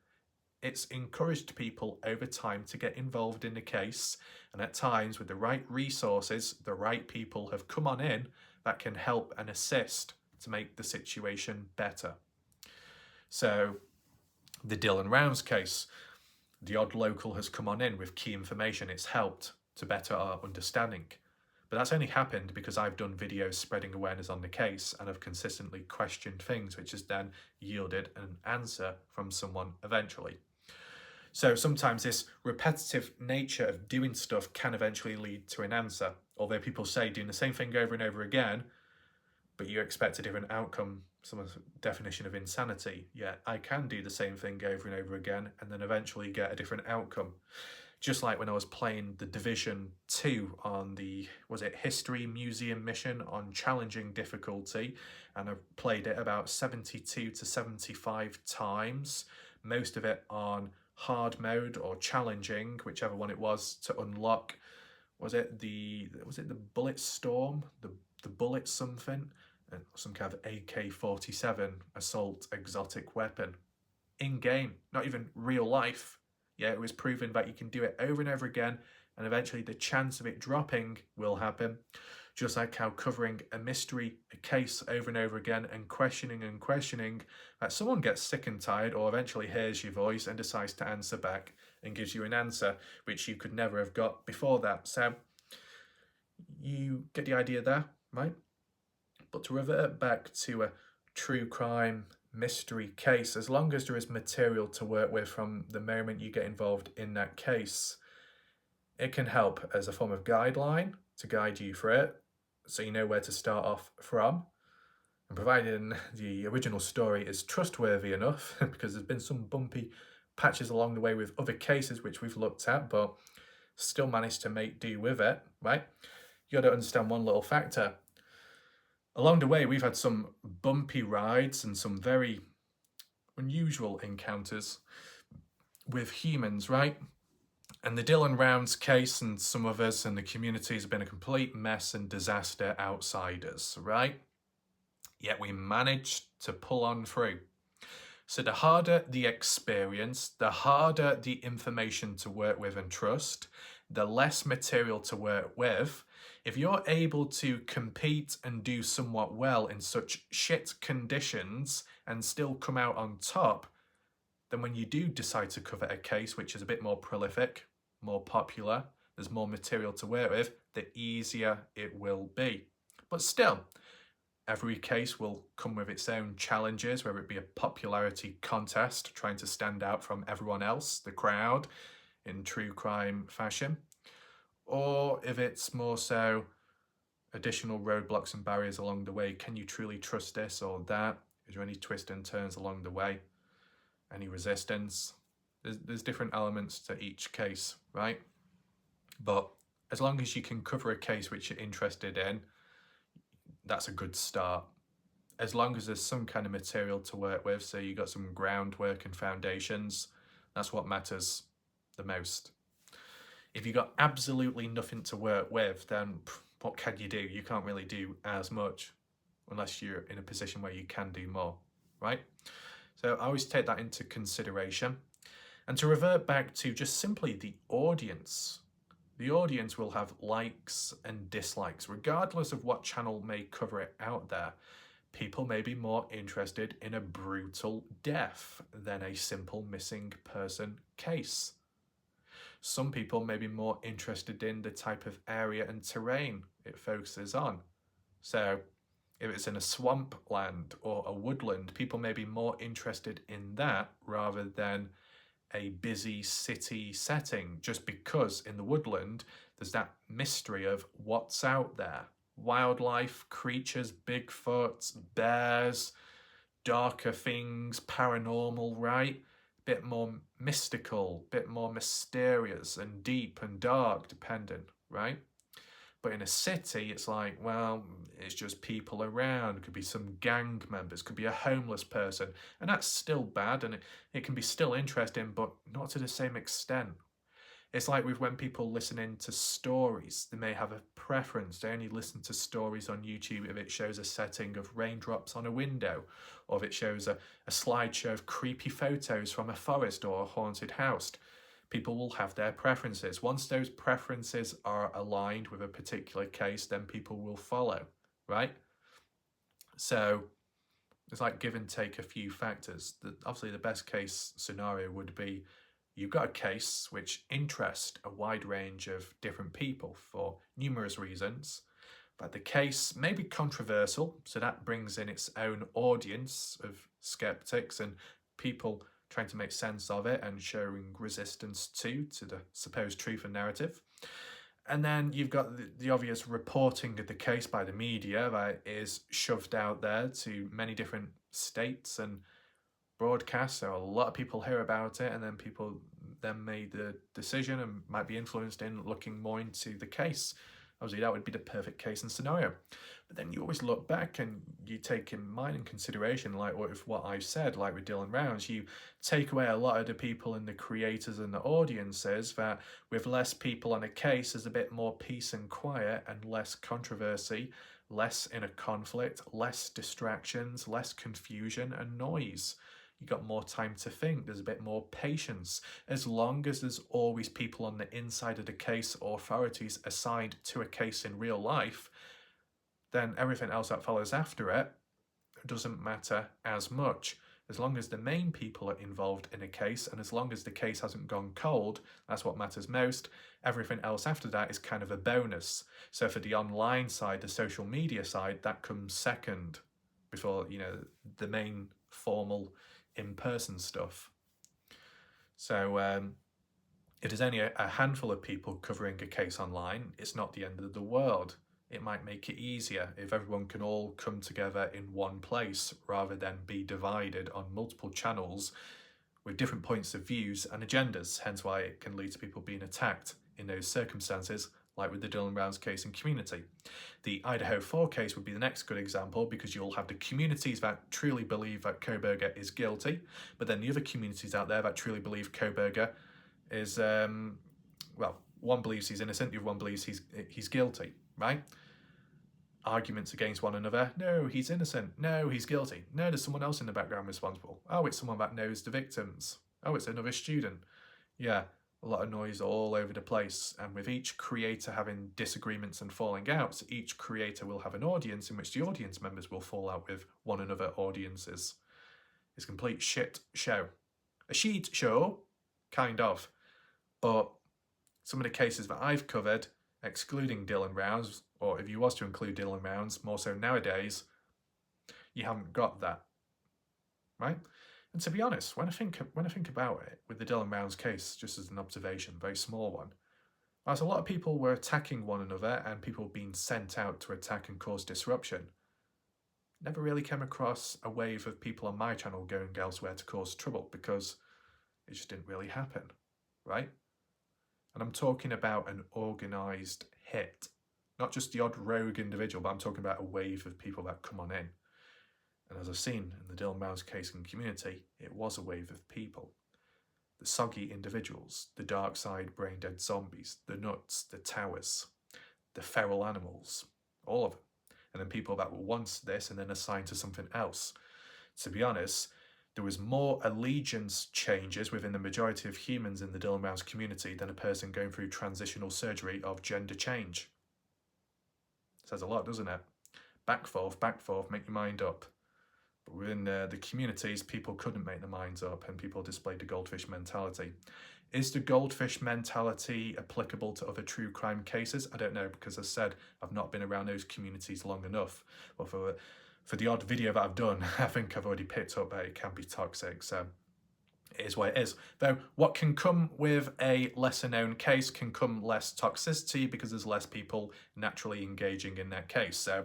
It's encouraged people over time to get involved in the case, and at times with the right resources, the right people have come on in that can help and assist to make the situation better. So the Dylan Rounds case, the odd local has come on in with key information. It's helped to better our understanding. But that's only happened because I've done videos spreading awareness on the case and have consistently questioned things, which has then yielded an answer from someone eventually. So sometimes this repetitive nature of doing stuff can eventually lead to an answer. Although people say doing the same thing over and over again, but you expect a different outcome, someone's definition of insanity. Yeah, I can do the same thing over and over again and then eventually get a different outcome. Just like when I was playing the Division 2 on the, was it History Museum mission on challenging difficulty, and I played it about 72 to 75 times, most of it on hard mode or challenging, whichever one it was, to unlock, was it the bullet storm, the bullet something, and some kind of AK-47 assault exotic weapon in game, not even real life. Yeah, it was proven that you can do it over and over again, and eventually the chance of it dropping will happen. Just like how covering a mystery, a case over and over again and questioning, that someone gets sick and tired or eventually hears your voice and decides to answer back and gives you an answer which you could never have got before that. So you get the idea there, right? But to revert back to a true crime mystery case, as long as there is material to work with from the moment you get involved in that case, it can help as a form of guideline to guide you through it, so you know where to start off from. And providing the original story is trustworthy enough, because there's been some bumpy patches along the way with other cases which we've looked at, but still managed to make do with it, right? You got to understand one little factor. Along the way, we've had some bumpy rides and some very unusual encounters with humans, right? And the Dylan Rounds case and some others in the community has been a complete mess and disaster outside us, right? Yet we managed to pull on through. So the harder the experience, the harder the information to work with and trust, the less material to work with. If you're able to compete and do somewhat well in such shit conditions and still come out on top, then when you do decide to cover a case which is a bit more prolific, more popular, there's more material to work with, the easier it will be. But still, every case will come with its own challenges, whether it be a popularity contest, trying to stand out from everyone else, the crowd, in true crime fashion, or if it's more so additional roadblocks and barriers along the way. Can you truly trust this or that? Is there any twists and turns along the way? Any resistance? There's different elements to each case, right? But as long as you can cover a case which you're interested in, that's a good start. As long as there's some kind of material to work with, so you got some groundwork and foundations, that's what matters the most. If you got absolutely nothing to work with, then what can you do? You can't really do as much unless you're in a position where you can do more, right? So I always take that into consideration. And to revert back to just simply the audience will have likes and dislikes, regardless of what channel may cover it out there. People may be more interested in a brutal death than a simple missing person case. Some people may be more interested in the type of area and terrain it focuses on. So if it's in a swamp land or a woodland, people may be more interested in that rather than a busy city setting, just because in the woodland there's that mystery of what's out there. Wildlife, creatures, Bigfoot, bears, darker things, paranormal, right? Bit more mystical, bit more mysterious and deep and dark dependent, right? But in a city, it's like, well, it's just people around. It could be some gang members, could be a homeless person. And that's still bad, and it can be still interesting, but not to the same extent. It's like with when people listen into stories, they may have a preference. They only listen to stories on YouTube if it shows a setting of raindrops on a window, or if it shows a slideshow of creepy photos from a forest or a haunted house. People will have their preferences. Once those preferences are aligned with a particular case, then people will follow, right? So it's like give and take a few factors. Obviously, the best case scenario would be you've got a case which interests a wide range of different people for numerous reasons, but the case may be controversial, so that brings in its own audience of skeptics and people trying to make sense of it and showing resistance to the supposed truth and narrative. And then you've got the obvious reporting of the case by the media that is shoved out there to many different states and broadcast, so a lot of people hear about it, and then people then made the decision and might be influenced in looking more into the case. Obviously, that would be the perfect case and scenario. But then you always look back and you take in mind and consideration, like what I've said, like with Dylan Rounds, you take away a lot of the people and the creators and the audiences, that with less people on a case, there's a bit more peace and quiet and less controversy, less inner conflict, less distractions, less confusion and noise. You got more time to think, there's a bit more patience. As long as there's always people on the inside of the case or authorities assigned to a case in real life, then everything else that follows after it doesn't matter as much. As long as the main people are involved in a case, and as long as the case hasn't gone cold, that's what matters most. Everything else after that is kind of a bonus. So for the online side, the social media side, that comes second before, the main formal in-person stuff. So if there's only a handful of people covering a case online, it's not the end of the world. It might make it easier if everyone can all come together in one place rather than be divided on multiple channels with different points of views and agendas, hence why it can lead to people being attacked in those circumstances, like with the Dylan Rounds case in Community. The Idaho 4 case would be the next good example, because you'll have the communities that truly believe that Kohberger is guilty, but then the other communities out there that truly believe Kohberger is, one believes he's innocent, the other one believes he's guilty, right? Arguments against one another. No, he's innocent. No, he's guilty. No, there's someone else in the background responsible. Oh, it's someone that knows the victims. Oh, it's another student. Yeah, a lot of noise all over the place. And with each creator having disagreements and falling out, each creator will have an audience in which the audience members will fall out with one another audiences. It's a complete shit show. A sheet show, kind of. But some of the cases that I've covered, excluding Dylan Rounds, or if you was to include Dylan Rounds, more so nowadays, you haven't got that, right? And to be honest, when I think about it, with the Dylan Rounds case, just as an observation, very small one, as a lot of people were attacking one another and people being sent out to attack and cause disruption, never really came across a wave of people on my channel going elsewhere to cause trouble, because it just didn't really happen, right? And I'm talking about an organised hit. Not just the odd rogue individual, but I'm talking about a wave of people that come on in. And as I've seen in the Dylan Rounds case and Community, it was a wave of people. The soggy individuals, the dark side brain dead zombies, the nuts, the towers, the feral animals, all of them. And then people that were once this and then assigned to something else. To be honest, there was more allegiance changes within the majority of humans in the Dylan Rounds community than a person going through transitional surgery of gender change. Says a lot, doesn't it? Back forth, make your mind up. But within the communities, people couldn't make their minds up, and people displayed the goldfish mentality. Is the goldfish mentality applicable to other true crime cases? I don't know, because as I said, I've not been around those communities long enough. But for the odd video that I've done, I think I've already picked up that it can be toxic, so it is what it is. Though what can come with a lesser known case can come less toxicity, because there's less people naturally engaging in that case. So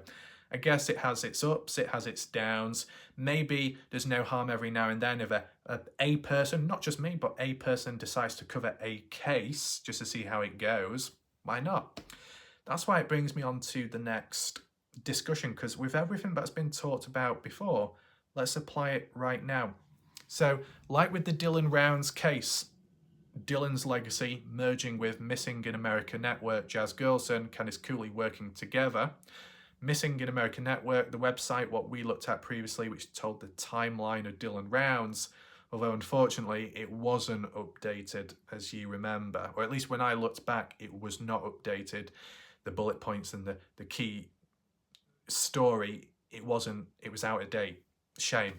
I guess it has its ups, it has its downs. Maybe there's no harm every now and then if a person, not just me, but a person decides to cover a case just to see how it goes. Why not? That's why it brings me on to the next discussion, because with everything that's been talked about before, let's apply it right now. So, like with the Dylan Rounds case, Dylan's legacy merging with Missing in America Network, Jazz Girlson, Candice Cooley working together. Missing in America Network, the website, what we looked at previously, which told the timeline of Dylan Rounds, although unfortunately it wasn't updated, as you remember, or at least when I looked back, it was not updated. The bullet points and the key story, it was out of date. Shame.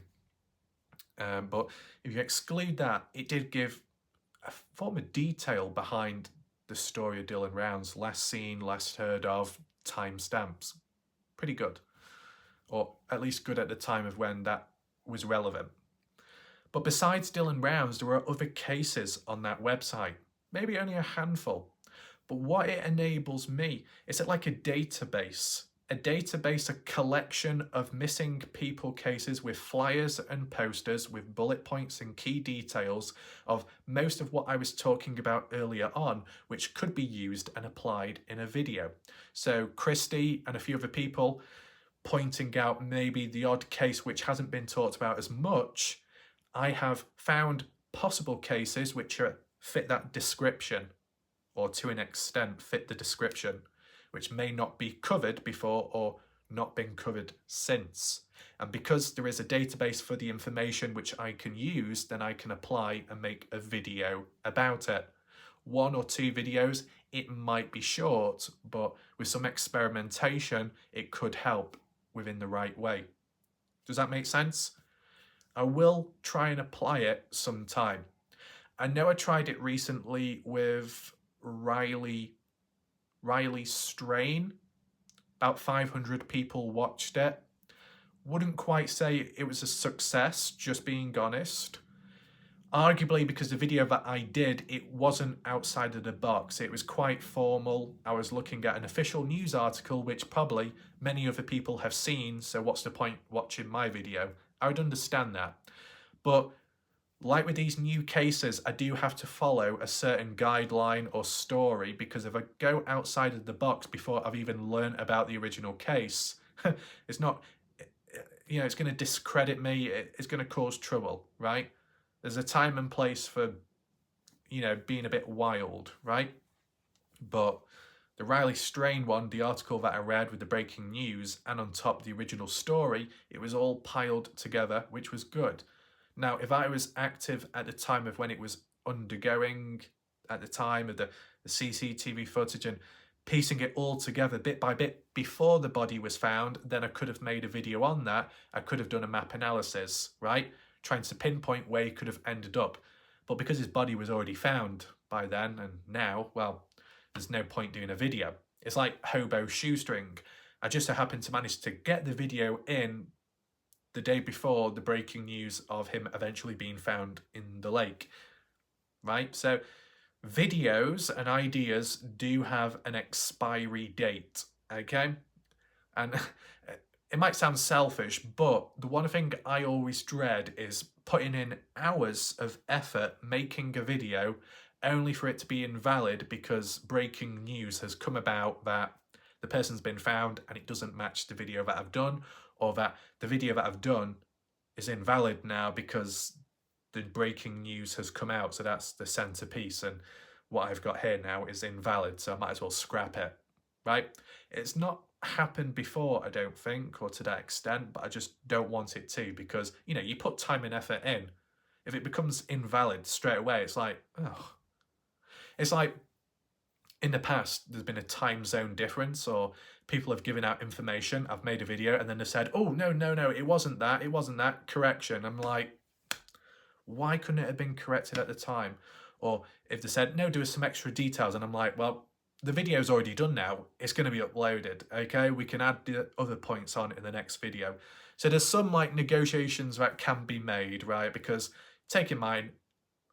But if you exclude that, it did give a form of detail behind the story of Dylan Rounds, less seen, less heard of, timestamps. Pretty good, or at least good at the time of when that was relevant. But besides Dylan Rounds, there are other cases on that website, maybe only a handful. But what it enables me is like a database, a collection of missing people cases with flyers and posters with bullet points and key details of most of what I was talking about earlier on, which could be used and applied in a video. So Christy and a few other people pointing out maybe the odd case which hasn't been talked about as much. I have found possible cases which fit that description, or to an extent fit the description, which may not be covered before or not been covered since. And because there is a database for the information which I can use, then I can apply and make a video about it. 1 or 2 videos, it might be short, but with some experimentation, it could help within the right way. Does that make sense? I will try and apply it sometime. I know I tried it recently with Riley Strain. About 500 people watched it. Wouldn't quite say it was a success, just being honest. Arguably because the video that I did, it wasn't outside of the box. It was quite formal. I was looking at an official news article, which probably many other people have seen, so what's the point watching my video? I would understand that. But like with these new cases, I do have to follow a certain guideline or story, because if I go outside of the box before I've even learned about the original case, it's not, it's going to discredit me, it's going to cause trouble, right? There's a time and place for, being a bit wild, right? But the Riley Strain one, the article that I read with the breaking news and on top the original story, it was all piled together, which was good. Now, if I was active at the time of when it was undergoing, at the time of the CCTV footage and piecing it all together bit by bit before the body was found, then I could have made a video on that. I could have done a map analysis, right? Trying to pinpoint where he could have ended up. But because his body was already found by then and now, well, there's no point doing a video. It's like hobo shoestring. I just so happened to manage to get the video in the day before the breaking news of him eventually being found in the lake, right? So videos and ideas do have an expiry date, okay? And it might sound selfish, but the one thing I always dread is putting in hours of effort making a video only for it to be invalid because breaking news has come about that the person's been found and it doesn't match the video that I've done, or that the video that I've done is invalid now because the breaking news has come out. So that's the centerpiece, and what I've got here now is invalid, so I might as well scrap it, right? It's not happened before, I don't think, or to that extent, but I just don't want it to, because, you put time and effort in. If it becomes invalid straight away, it's like, oh. It's like, in the past, there's been a time zone difference, or people have given out information, I've made a video, and then they said, oh, no, it wasn't that, correction. I'm like, why couldn't it have been corrected at the time? Or if they said, no, there was some extra details, and I'm like, well, the video's already done now, it's going to be uploaded, okay? We can add the other points on in the next video. So there's some negotiations that can be made, right? Because take in mind,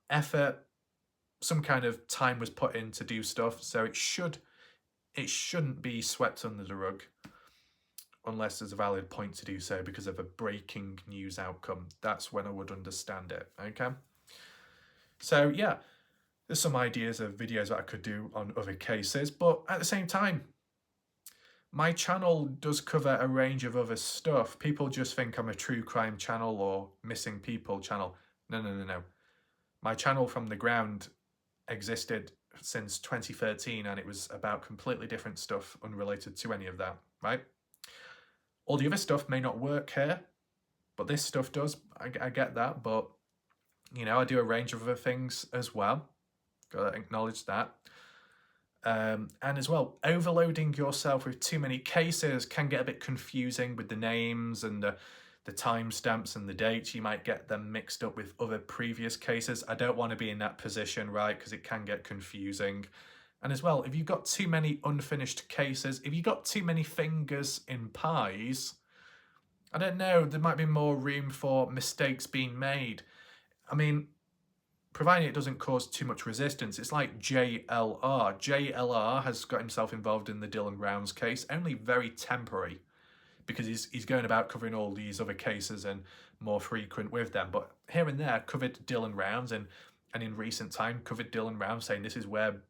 effort, some kind of time was put in to do stuff, so it shouldn't be swept under the rug unless there's a valid point to do so because of a breaking news outcome. That's when I would understand it, okay? So yeah, there's some ideas of videos that I could do on other cases, but at the same time, my channel does cover a range of other stuff. People just think I'm a true crime channel or missing people channel. No. My channel from the ground existed since 2013, and it was about completely different stuff unrelated to any of that, right? All the other stuff may not work here, but this stuff does. I get that, but I do a range of other things as well. Gotta acknowledge that. And as well, overloading yourself with too many cases can get a bit confusing with the names and the timestamps and the dates. You might get them mixed up with other previous cases. I don't want to be in that position, right? Because it can get confusing. And as well, if you've got too many unfinished cases, if you've got too many fingers in pies, I don't know, there might be more room for mistakes being made. I mean, providing it doesn't cause too much resistance. It's like JLR. JLR has got himself involved in the Dylan Rounds case, only very temporary, because he's going about covering all these other cases and more frequent with them. But here and there, covered Dylan Rounds, and in recent time, covered Dylan Rounds, saying this is where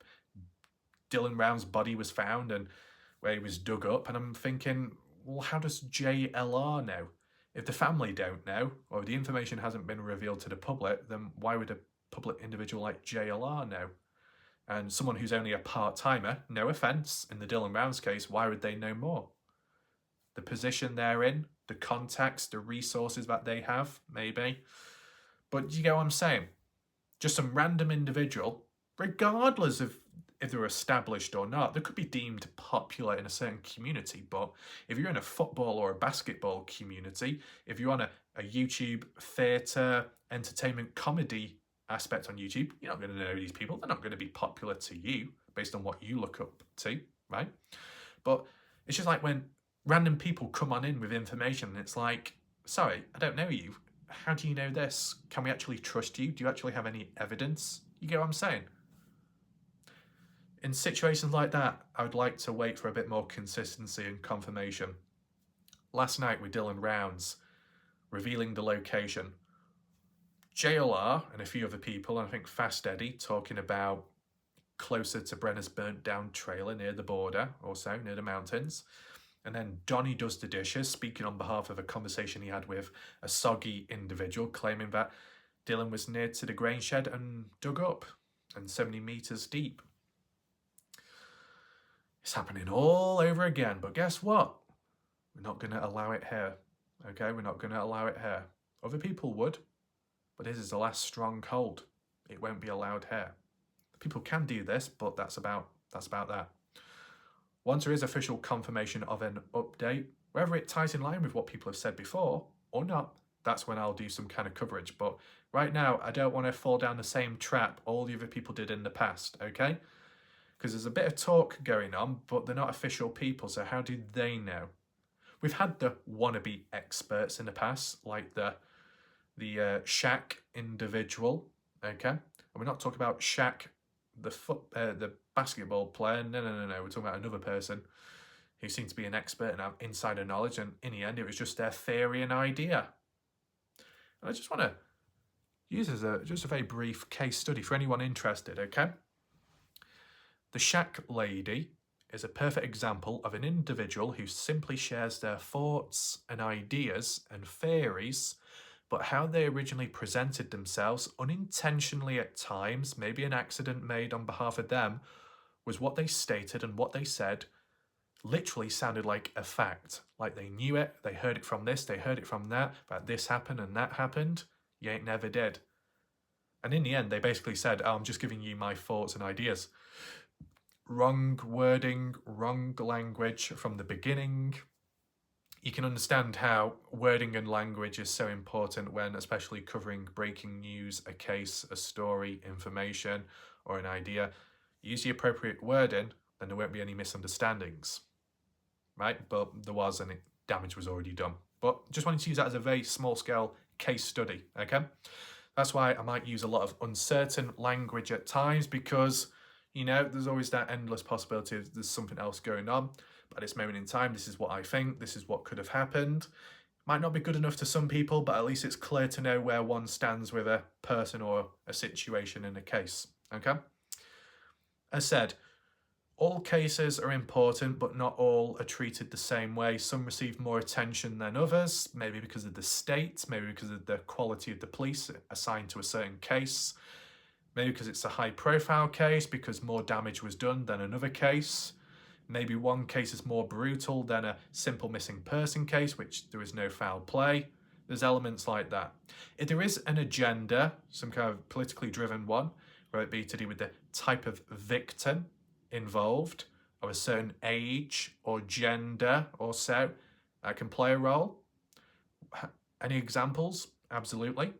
Dylan Rounds' body was found and where he was dug up. And I'm thinking, well, how does JLR know? If the family don't know, or the information hasn't been revealed to the public, then why would a public individual like JLR know? And someone who's only a part-timer, no offence, in the Dylan Rounds case, why would they know more? The position they're in, the context, the resources that they have, maybe. But you get what I'm saying? Just some random individual, regardless of if they're established or not, they could be deemed popular in a certain community. But if you're in a football or a basketball community, if you're on a YouTube theatre, entertainment, comedy aspect on YouTube, you're not going to know these people. They're not going to be popular to you based on what you look up to, right? But it's just like when random people come on in with information and it's like, sorry, I don't know you. How do you know this? Can we actually trust you? Do you actually have any evidence? You get what I'm saying? In situations like that, I would like to wait for a bit more consistency and confirmation. Last night with Dylan Rounds, revealing the location, JLR and a few other people, and I think Fast Eddie, talking about closer to Brenner's burnt down trailer near the border, or so, near the mountains. And then Donnie does the dishes, speaking on behalf of a conversation he had with a soggy individual, claiming that Dylan was near to the grain shed and dug up, and 70 metres deep. It's happening all over again, but guess what? We're not going to allow it here, okay? We're not going to allow it here. Other people would, but this is the last stronghold. It won't be allowed here. People can do this, but that's about that. Once there is official confirmation of an update, whether it ties in line with what people have said before or not, that's when I'll do some kind of coverage. But right now, I don't want to fall down the same trap all the other people did in the past, okay? Because there's a bit of talk going on, but they're not official people, so how do they know? We've had the wannabe experts in the past, like the Shaq individual, okay? And we're not talking about Shaq, the basketball player. No. We're talking about another person who seemed to be an expert and have insider knowledge, and in the end, it was just their theory and idea. And I just want to use as just a very brief case study for anyone interested, okay? The Shaq lady is a perfect example of an individual who simply shares their thoughts and ideas and theories, but how they originally presented themselves, unintentionally at times, maybe an accident made on behalf of them, was what they stated and what they said literally sounded like a fact. Like they knew it, they heard it from this, they heard it from that this happened and that happened, yet it never did. And in the end, they basically said, I'm just giving you my thoughts and ideas. Wrong wording, wrong language from the beginning. You can understand how wording and language is so important when especially covering breaking news, a case, a story, information, or an idea. Use the appropriate wording, then there won't be any misunderstandings, right? But there was, and damage was already done. But just wanted to use that as a very small scale case study, okay? That's why I might use a lot of uncertain language at times, because there's always that endless possibility of there's something else going on. But at this moment in time, this is what I think, this is what could have happened. Might not be good enough to some people, but at least it's clear to know where one stands with a person or a situation in a case, okay? As said, all cases are important, but not all are treated the same way. Some receive more attention than others, maybe because of the state, maybe because of the quality of the police assigned to a certain case. Maybe because it's a high profile case, because more damage was done than another case. Maybe one case is more brutal than a simple missing person case, which there is no foul play. There's elements like that. If there is an agenda, some kind of politically driven one, whether it be to do with the type of victim involved, of a certain age or gender or so, that can play a role. Any examples? Absolutely.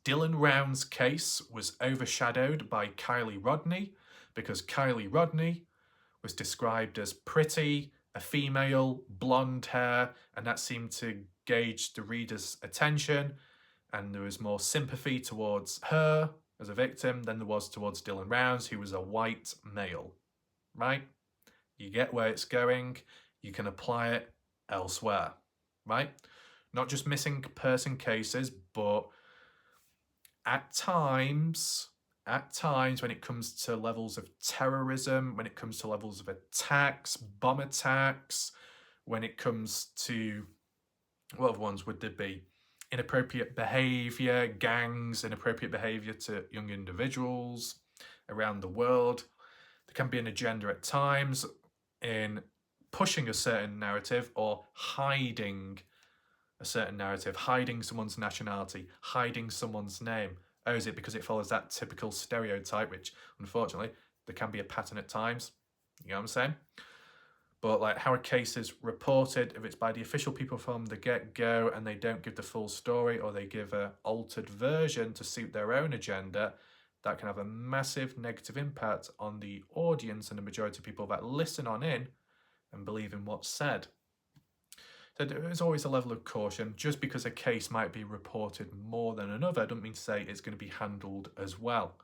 Dylan Round's case was overshadowed by Kylie Rodney because Kylie Rodney was described as pretty, a female, blonde hair, and that seemed to gauge the reader's attention, and there was more sympathy towards her as a victim than there was towards Dylan Rounds, who was a white male. Right? You get where it's going, you can apply it elsewhere. Right? Not just missing person cases, but at times when it comes to levels of terrorism, when it comes to levels of attacks, bomb attacks, when it comes to, what other ones would there be? Inappropriate behaviour, gangs, inappropriate behaviour to young individuals around the world. There can be an agenda at times in pushing a certain narrative or hiding a certain narrative, hiding someone's nationality, hiding someone's name. Oh, is it because it follows that typical stereotype, which unfortunately there can be a pattern at times? You know what I'm saying? But like how a case is reported, if it's by the official people from the get-go and they don't give the full story or they give an altered version to suit their own agenda, that can have a massive negative impact on the audience and the majority of people that listen on in and believe in what's said. So there is always a level of caution. Just because a case might be reported more than another doesn't mean to say it's going to be handled as well.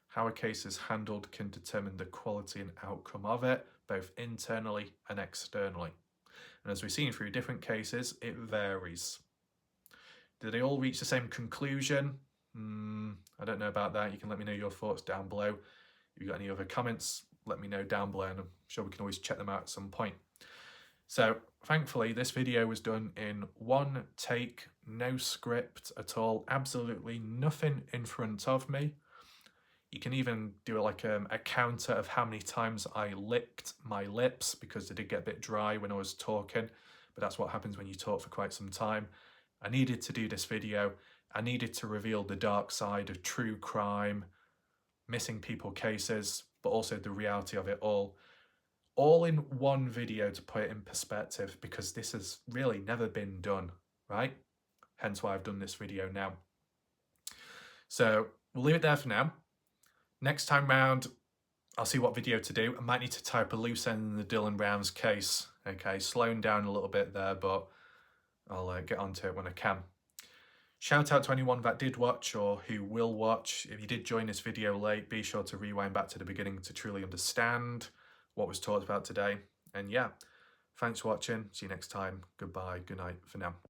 How a case is handled can determine the quality and outcome of it, both internally and externally. And as we've seen through different cases, it varies. Do they all reach the same conclusion? I don't know about that. You can let me know your thoughts down below. If you've got any other comments, let me know down below, and I'm sure we can always check them out at some point. So thankfully this video was done in one take, no script at all, absolutely nothing in front of me. You can even do like a counter of how many times I licked my lips because they did get a bit dry when I was talking, but that's what happens when you talk for quite some time. I needed to do this video. I needed to reveal the dark side of true crime, missing people cases, but also the reality of it all in one video to put it in perspective, because this has really never been done, right? Hence why I've done this video now. So we'll leave it there for now. Next time round, I'll see what video to do. I might need to type a loose end in the Dylan Rounds case. Okay, slowing down a little bit there, but I'll get onto it when I can. Shout out to anyone that did watch or who will watch. If you did join this video late, be sure to rewind back to the beginning to truly understand what was talked about today. And yeah, thanks for watching. See you next time. Goodbye. Good night for now.